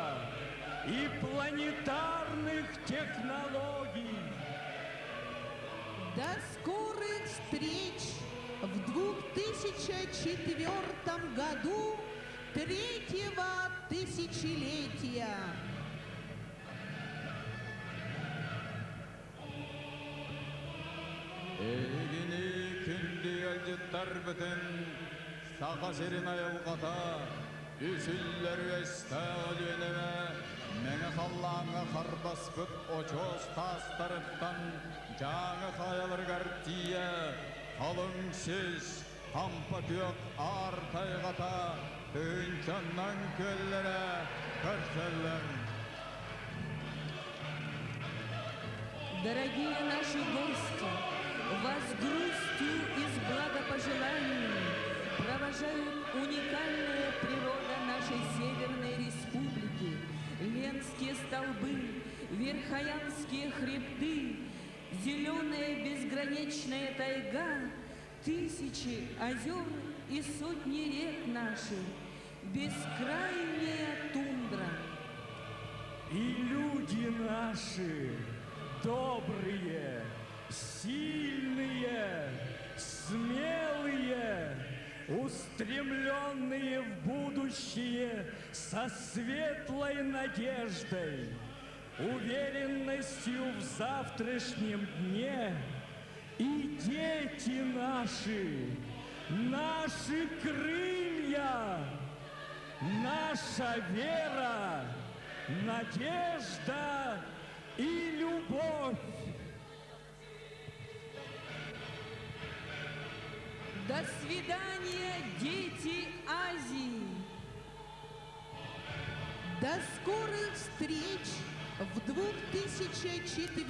и планетарных технологий! До скорых встреч в 2004 году третьего тысячелетия! Эгини күнді әлдеттар бүтін, сақа серін айылғата, үсіллер өсті өлінімі, мәңі қаллаңы қарбас бүт очоз тастарыптан, жаңы қаялыр картия, қалың сөз, қампа түйек ар тайғата, Tüğünçandan köllere karşılar. Дорогие наши гости, вас грустью и с благопожеланиями провожают уникальная природа нашей Северной Республики, Ленские столбы, Верхоянские хребты, зеленая безграничная тайга, тысячи озер и сотни рек наших, бескрайняя тундра. И люди наши добрые, сильные, смелые, устремленные в будущее со светлой надеждой, уверенностью в завтрашнем дне. И дети наши, наши крылья, наша вера, надежда и любовь. До свидания, дети Азии! До скорых встреч в 2004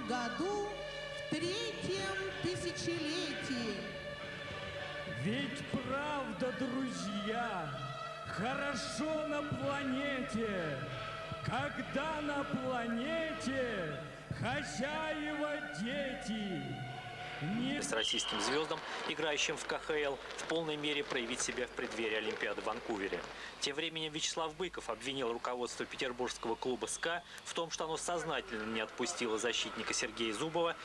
году в 3-м тысячелетии. Ведь правда, друзья, хорошо на планете, когда на планете хозяева дети. С российским звездам, играющим в КХЛ, в полной мере проявить себя в преддверии Олимпиады в Ванкувере. Тем временем Вячеслав Быков обвинил руководство петербургского клуба «СКА» в том, что оно сознательно не отпустило защитника Сергея Зубова.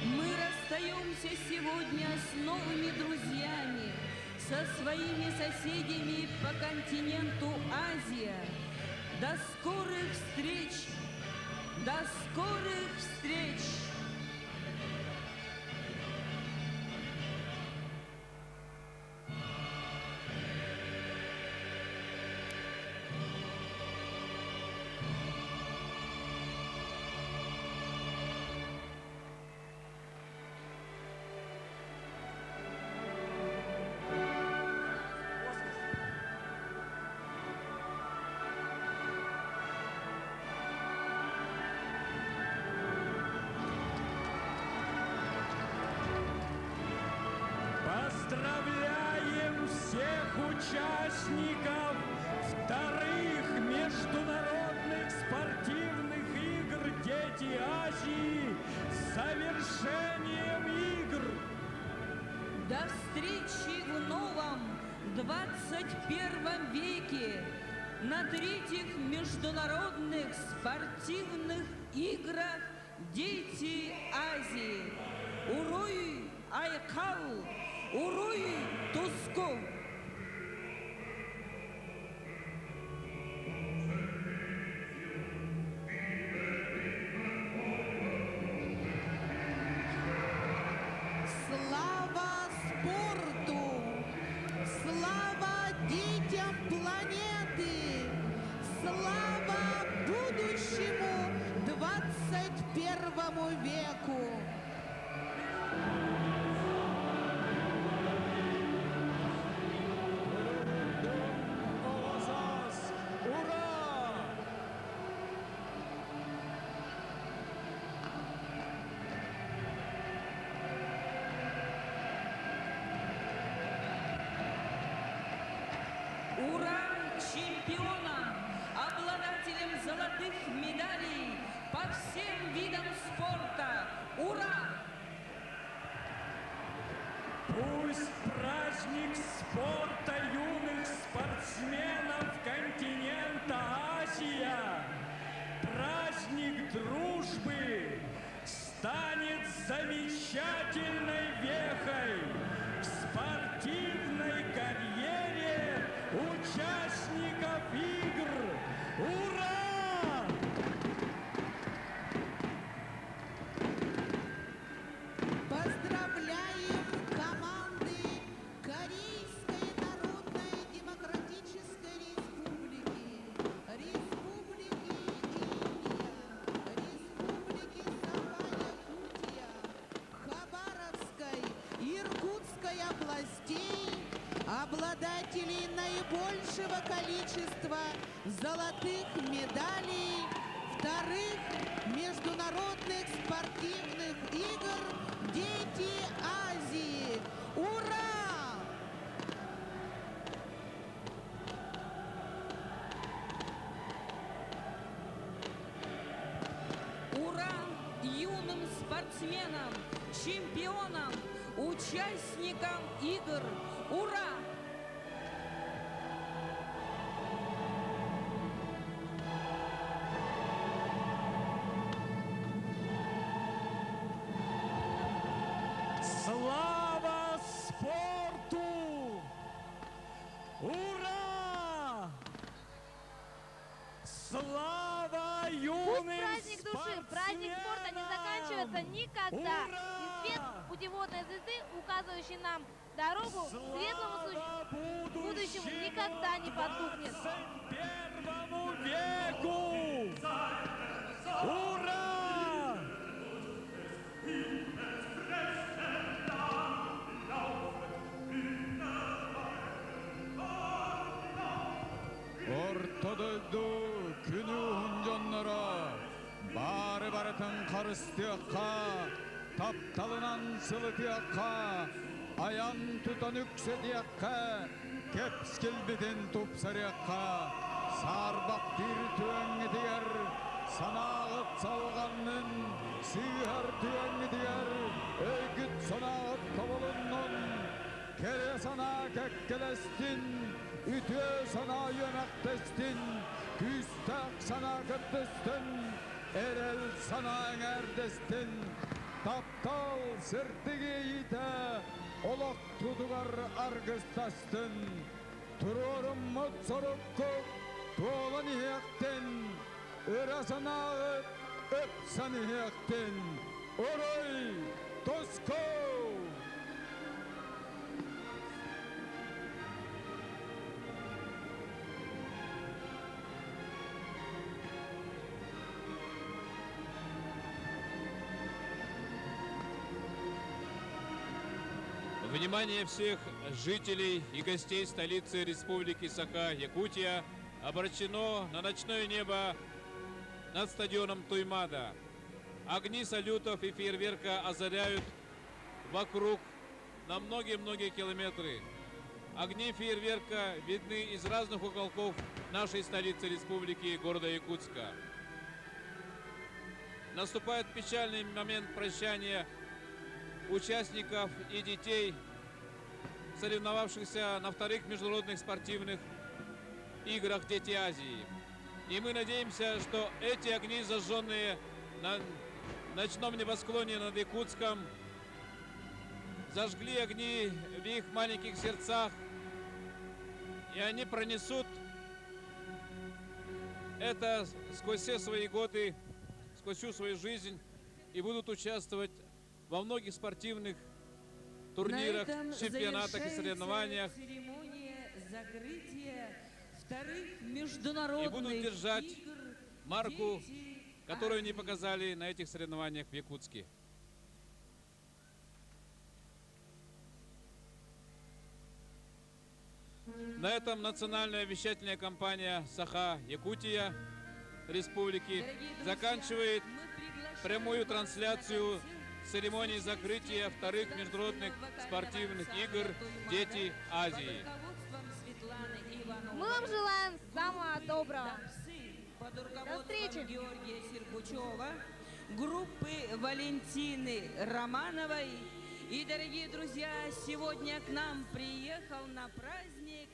Мы расстаемся сегодня с новыми друзьями, со своими соседями по континенту Азия. До скорых встреч! До скорых встреч! Поздравляем всех участников вторых международных спортивных игр «Дети Азии» с завершением игр. До встречи в новом 21 веке на 3-х международных спортивных играх «Дети Азии». Уруй Айкал, Уруй Тусков. Слава спорту! Слава детям планеты! Слава будущему 21 веку! Ура чемпионам, обладателям золотых медалей по всем видам спорта! Ура! Пусть праздник спорта юных спортсменов континента Азия, праздник дружбы, наибольшего количества золотых медалей вторых международных спортивных игр «Дети Азии». Ура! Ура юным спортсменам, чемпионам, участникам игр! Ура! Слава спорту! Ура! Слава юным Пусть праздник души, праздник спорта не заканчивается никогда. И свет путеводной звезды, указывающий нам дорогу к светлому будущему, никогда не потухнет. Первому веку! Ура! Ortadöldü günü huncanlara, bari baratın karıstıyakka, taptalınan sıvıtıyakka, ayan tutan yüksediyakka, kepskil bidin tupsarıyakka, sarbak bir tüvengi diyer, sanağıt salganın, sihar tüvengi diyer, öygüt sanağıt tavalının, kere sana kekkelestin, ütüye sana yömektestin, küstak sana kırtıstin, erel sana engerdestin, taptal sırtıgı yiğite, olak tutugar argıstastin, tururum mut sorukuk, tuğlan ihektin, öre sana öp sana ihektin, oray, tosko! Внимание всех жителей и гостей столицы Республики Саха-Якутия обращено на ночное небо над стадионом Туймада. Огни салютов и фейерверка озаряют вокруг на многие-многие километры. Огни фейерверка видны из разных уголков нашей столицы Республики, города Якутска. Наступает печальный момент прощания участников и детей, соревновавшихся на вторых международных спортивных играх «Дети Азии». И мы надеемся, что эти огни, зажженные на ночном небосклоне над Якутском, зажгли огни в их маленьких сердцах, и они пронесут это сквозь все свои годы, сквозь всю свою жизнь, и будут участвовать во многих спортивных турнирах, чемпионатах и соревнованиях. Церемония закрытия вторых международных И будут держать игр марку, «Дети которую они Азии». показали на этих соревнованиях в Якутске. На этом национальная вещательная компания Саха-Якутия Республики заканчивает прямую трансляцию церемонии закрытия вторых международных спортивных игр «Дети Азии». Мы вам желаем самого доброго. Под До руководством встречи. Георгия Сербучева, группы Валентины Романовой. И, дорогие друзья, сегодня к нам приехал на праздник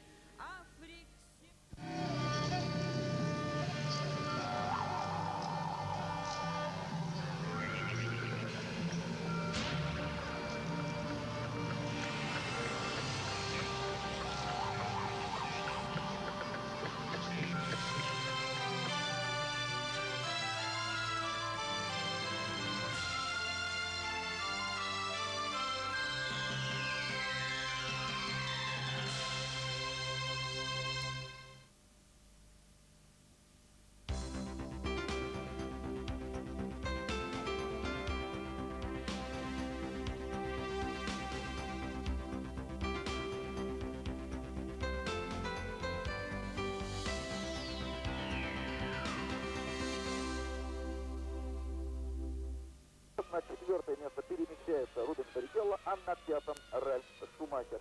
возвращается Рубен Баррикелло, а на пятом Ральф Шумахер.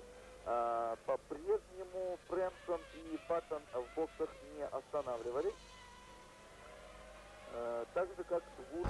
По-прежнему Фрэнсон и Баттон в боксах не останавливались. Так же, как Вуд.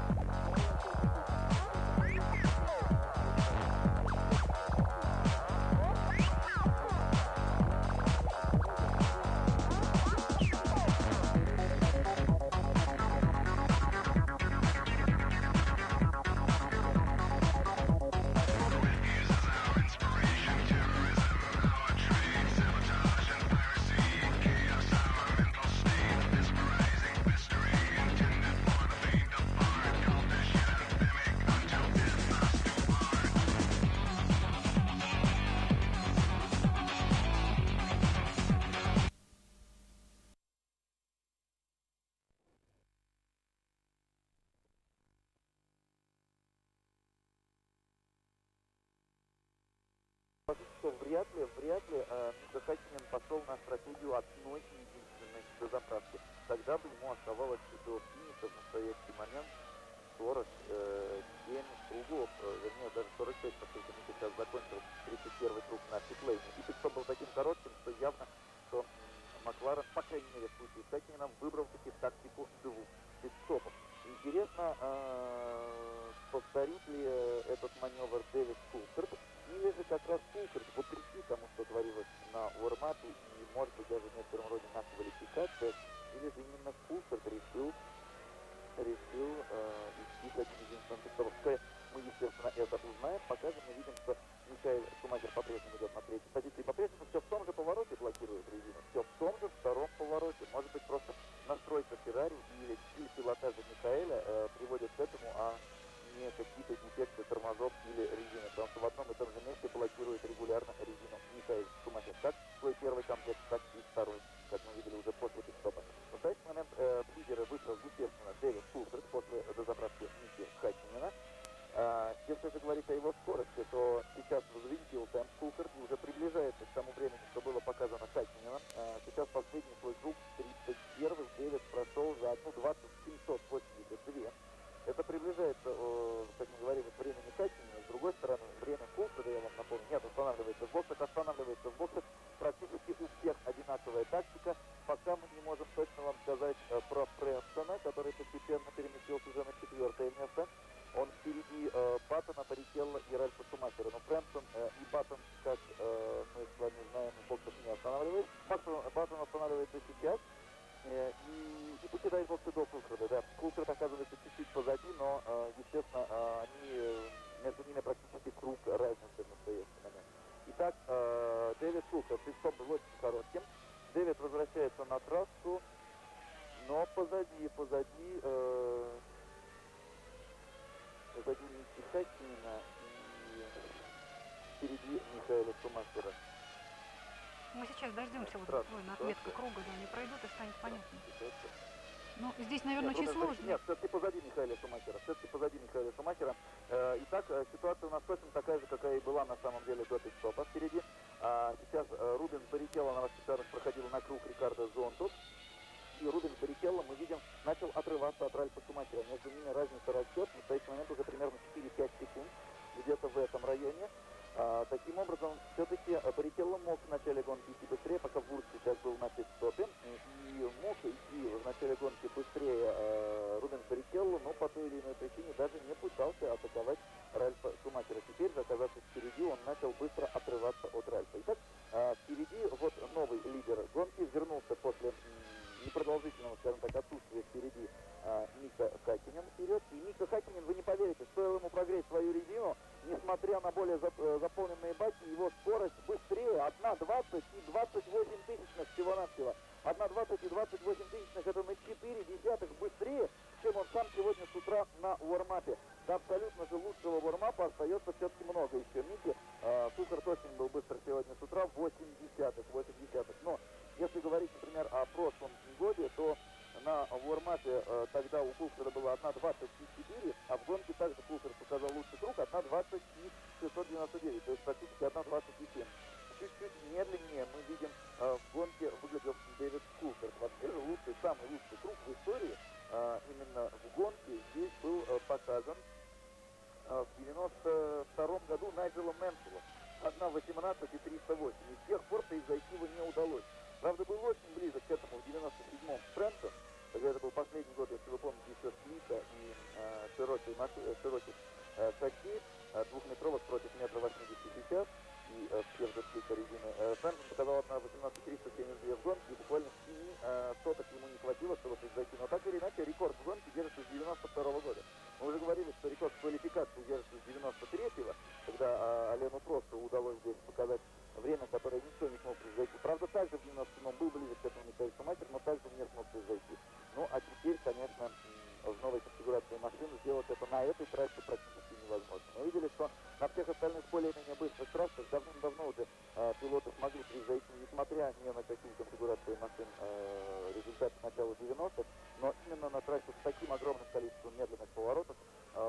Что вряд ли Мика Хаттинен пошел на стратегию одной и единственной дозаправки. Тогда бы ему оставалось до финиша в настоящий момент 47 кругов, вернее даже 45, поскольку Мика сейчас закончил 31 круг на питлейне. И пит-стоп был таким коротким, что явно, что Макларен, по крайней мере в случае с Хаттиненом, выбрал таки тактику двух пит-стопов. Интересно, повторит ли этот маневр Дэвид Кулфорд, или же как раз Кулфорд, вопреки тому, что творилось на уормапе и, может быть, даже в некотором роде на квалификациях, или же именно Кулфорд решил идти с одним единственным пит-стопом. Мы, естественно, это узнаем. Пока же мы видим, что Михаэль Шумахер по-прежнему идет на третьей позиции. По-прежнему все в том же повороте блокирует резину. Все в том же втором повороте. Может быть, просто настройка Феррари или стиль пилотажа Михаэля приводит к этому, а не какие-то дефекты тормозов или резины. Потому что в одном и том же месте блокирует регулярно резину Михаэль Шумахер. Как свой первый комплект, так и второй, как мы видели уже после пит-стопа. В настоящий момент лидеры вышел, естественно, Дэвид Кулфорд после дозаправки Мики Хаттинена. Если же говорить о его скорости, то сейчас взвинтил темп Кулфорд и уже приближается к тому времени, что было показано Хаттиненом. Сейчас последний свой круг, 31-й, Дэвид прошел за 1:20:782. Это приближается, как мы говорили, к времени Хаттинена. С другой стороны, время Кулфорда, я вам напомню, нет, останавливается в боксах. Практически у всех одинаковая тактика. Пока мы не можем точно вам сказать про Фрэнсона, который постепенно переместился уже на 4-е место. Он впереди Баттона, Баррикелло и Ральфа Шумахера. Но Фрэнсон и Баттон, как мы с вами знаем, в боксах не останавливается. Баттон останавливается сейчас и покидает боксы до Кулфорда. Да. Кулфорд оказывается чуть-чуть позади, но, естественно, между ними практически круг разницы в настоящий момент. Итак, Дэвид Кулфорд, пит-стоп был очень коротким. Дэвид возвращается на трассу, но позади Мики Хаттинена и впереди Михаэля Шумахера. Мы сейчас дождемся вот буквально отметку круга, да, они пройдут и станет понятно. Ну, здесь, наверное, очень сложно. Нет, все-таки позади Михаэля Шумахера. Итак, ситуация у нас точно такая же, какая и была на самом деле до пит-стопа впереди. Сейчас Рубен Баррикелло на ваших экранах проходил на круг Рикардо Зонтус. И Рубен Баррикелло, мы видим, начал отрываться от Ральфа Шумахера. Между ними разница растет. В настоящий момент уже примерно 4-5 секунд. Где-то в этом районе. Таким образом, все-таки Баррикелло мог в начале гонки идти быстрее, пока Вурц сейчас был на пит-стопе. И мог идти в начале гонки быстрее Рубен Баррикелло, но по той или иной причине даже не пытался атаковать Ральфа Шумахера. Теперь, оказавшись впереди, он начал быстро отрываться от Ральфа. Итак, впереди вот новый лидер гонки вернулся после непродолжительного, скажем так, отсутствия впереди Мика Хаттинен вперед. И Мика Хаттинен, вы не поверите, стоило ему прогреть свою резину, несмотря на более заполненные баки, его скорость быстрее 1:20 и 28 тысячных всего-навсего. 1:20 и 28 тысячных, это на 0,4 быстрее, чем он сам сегодня с утра на уормапе. До абсолютно же лучшего уормапа остается все-таки много еще. Мики Кулфорд очень был быстро сегодня с утра, 0,8. Но если говорить, например, о прошлом годе, то на уормапе тогда у Кулфорда было 1:20,4, а в гонке также Кулфорд показал лучший круг 1:20,699, то есть практически 1:27. Чуть-чуть медленнее мы видим в гонке выглядел Дэвид Кулфорд. Вообще же самый лучший круг в истории именно в гонке здесь был показан в 90 соток ему не хватило, чтобы превзойти. Но так или иначе, рекорд в гонке держится с 92 года. Мы уже говорили, что рекорд в квалификации держится с 93-го, когда Алену Просто удалось здесь показать время, которое никто не смог превзойти. Правда, также в 97-м был ближе к этому Михаил Шумахер, но также не смог превзойти. Ну, а теперь, конечно, в новой конфигурации машины сделать это на этой трассе практически невозможно. Мы видели, что на всех остальных более-менее быстрых трассах давным-давно уже пилоты смогли превзойти, несмотря ни на какие конфигурации машин, результаты начала 90-х, но именно на трассе с таким огромным количеством медленных поворотов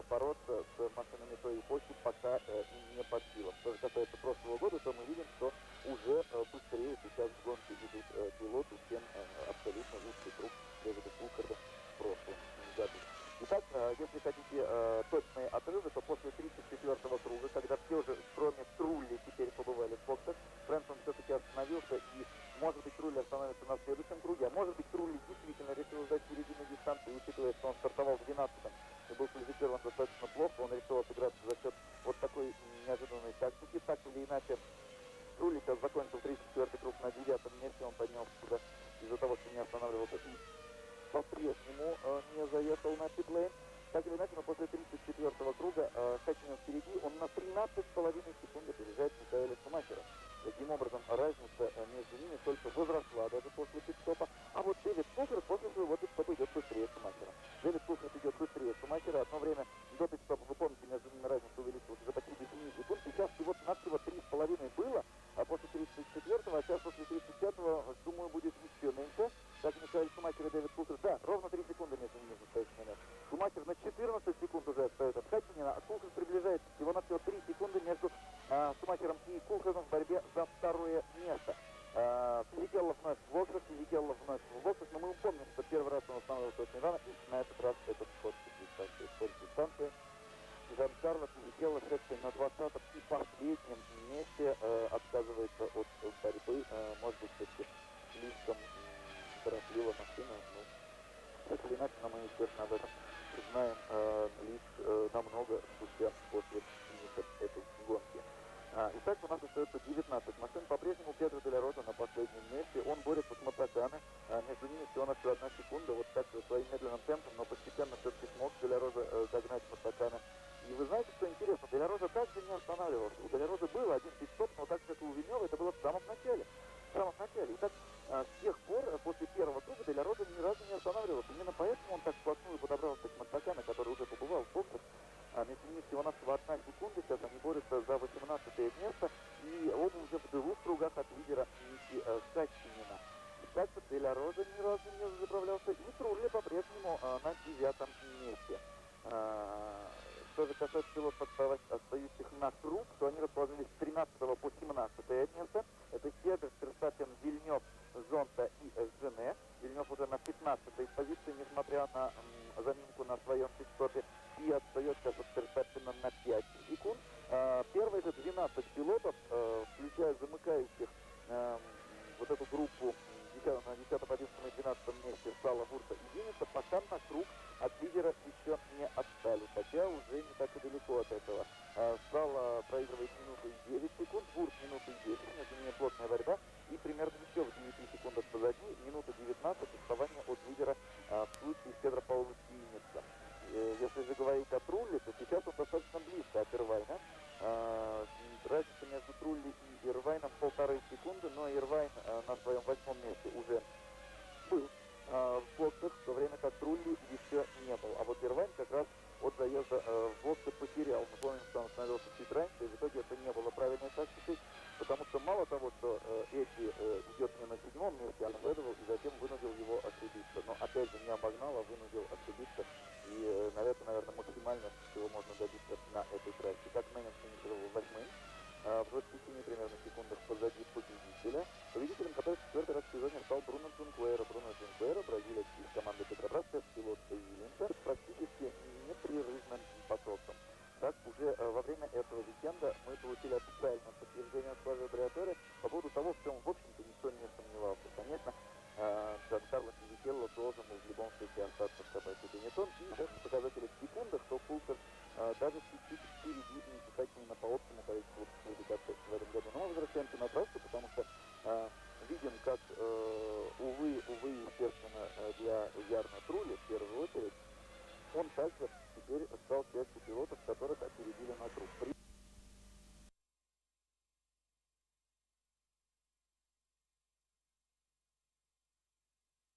бороться с машинами той эпохи пока им не под силам. Что же касается прошлого года, то мы видим, что уже быстрее сейчас в гонке идут пилоты, чем абсолютно лучший друг Дэвида Кулхарда в прошлом году. Итак, если хотите точные отрывы, то после 34-го круга, когда все же, кроме Трулли, теперь побывали в боксах, Брэнсон все-таки остановился, и, может быть, Трулли остановится на следующем круге, а может быть, Трулли действительно решил сдать середину дистанции, учитывая, что он стартовал в 12-м и был квалифицирован достаточно плохо, он решил отыграться за счет вот такой неожиданной тактики. Так или иначе, Трулли сейчас закончил 34-й круг на 9-м месте, он поднялся туда из-за того, что не останавливался и по-прежнему не заехал на питлейн. Так или иначе, но после 34-го круга Хаттинен впереди, он на 13,5 секунды опережает Михаэля Шумахера. Таким образом, разница между ними только возросла даже после пит-стопа. А вот Дэвид Кулхард после своего пит-стопа идет быстрее Шумахера. Дэвид Кулхард идет быстрее Шумахера. Одно время до пит-стопа, вы помните, между ними разница увеличилась уже почти до 7 секунд. Сейчас всего-навсего 3,5 было, а после 34-го, а сейчас после 35-го, думаю, будет еще меньше. Так Михаэль Шумахер и Дэвид Кулхард. Да, ровно 3 секунды между ними в настоящий момент. Шумахер на 14 секунд уже отстает от Хаттинена, а Кулхард приближается всего-навсего 3 секунды между Шумахером и Кулхардом в борьбе за второе место. Физикелло вновь в боксах, Физикелло вновь в боксах, но мы помним, что первый раз он останавливался очень рано, и на этот раз это скорость-дистанция. Жан-Карло Физикелло, шедший на 20-м и последнем месте, отказывается от борьбы, может быть, все-таки слишком торопливо машина, ну, так или иначе, но мы, естественно, об этом знаем лишь намного спустя после финиша этой гонки. Итак, у нас остается 19 машин. По-прежнему Педро де ля Роза на последнем месте. Он борется с Матакана. Между ними всего-навсего 1 секунда. Вот так своим медленным темпом, но постепенно все-таки смог де ля Роза догнать Матакана. И вы знаете, что интересно? Де ля Роза также не останавливался. У де ля Роза был один пит-стоп, но так как и у Вильнёва, это было в самом начале. Итак, с тех пор, после первого круга, де ля Роза ни разу не останавливался. Именно поэтому он так вплотную подобрался к Матакана, который уже побывал в боксах. Между ними всего-навсего 1 секунда, сейчас они борются за 18-е место, и оба уже в 2 кругах от лидера Мики Хаттинена. Так что де ля Роза ни разу не заправлялся, и Трулли по-прежнему на 9-м месте. Что же касается пилотов, остающих на круг, то они расположились с 13 по 17 место. Это Хеберт, Ферстаппен, Вильнёв, Зонта и Жене. Вильнёв уже на 15-й позиции, несмотря на заминку на своем пит-стопе, и отстает сейчас от Ферстаппена на 5 секунд. Первые же 12 пилотов, включая замыкающих вот эту группу на 10, 11 и 12 месте Сала, Вурта и Винниса, пока на круг от лидера еще не отстали, хотя уже не так и далеко от этого. Сала проигрывает минуту и 9 секунд, Вурт минуту и 10, между ними плотная борьба, и примерно еще в 9 секундах позади, минута 19, отставание от лидера в случае с Педро Пауло Винниса. Если же говорить о Трулли, то сейчас он достаточно близко от Ирвайна. Разница между Трулли и Ирвайном 1,5 секунды, но Ирвайн на своем 8-м месте уже был в боксах, в то время как Трулли еще не был. А вот Ирвайн как раз от заезда в боксы потерял. Мы помним, что он остановился чуть раньше, и в итоге это не было правильной тактикой, потому что мало того, что Эдди идет не на 7-м месте, а следовал и затем вынудил его ошибиться. Но опять же не обогнал, а вынудил ошибиться. И, наверное, максимально чего можно добиться на этой трассе. Как Мэннинг финишировал 8-м, в 27 примерно секундах позади победителя. Победителем, который в 4-й раз в сезоне стал Бруно Джункуэра. Бруно Джункуэра, бразилец из команды Петробрас, пилот Вильямса, практически непрерывным потоком. Так, уже во время этого уикенда мы получили официальное подтверждение от Флавио Бриаторе по поводу того, в чем, в общем-то, никто не сомневался. Конечно, Жан-Карло Физикелло должен в любом случае остаться в КБ Бенетон. И даже показатели в секундах, то Кулхард даже чуть-чуть впереди Хаттинена по общему количеству квалификаций в этом году. Но мы возвращаемся на трассу, потому что видим, как, увы, естественно, для Ярна Трули, в первую очередь, он также теперь стал частью пилотов, которых опередили на круг.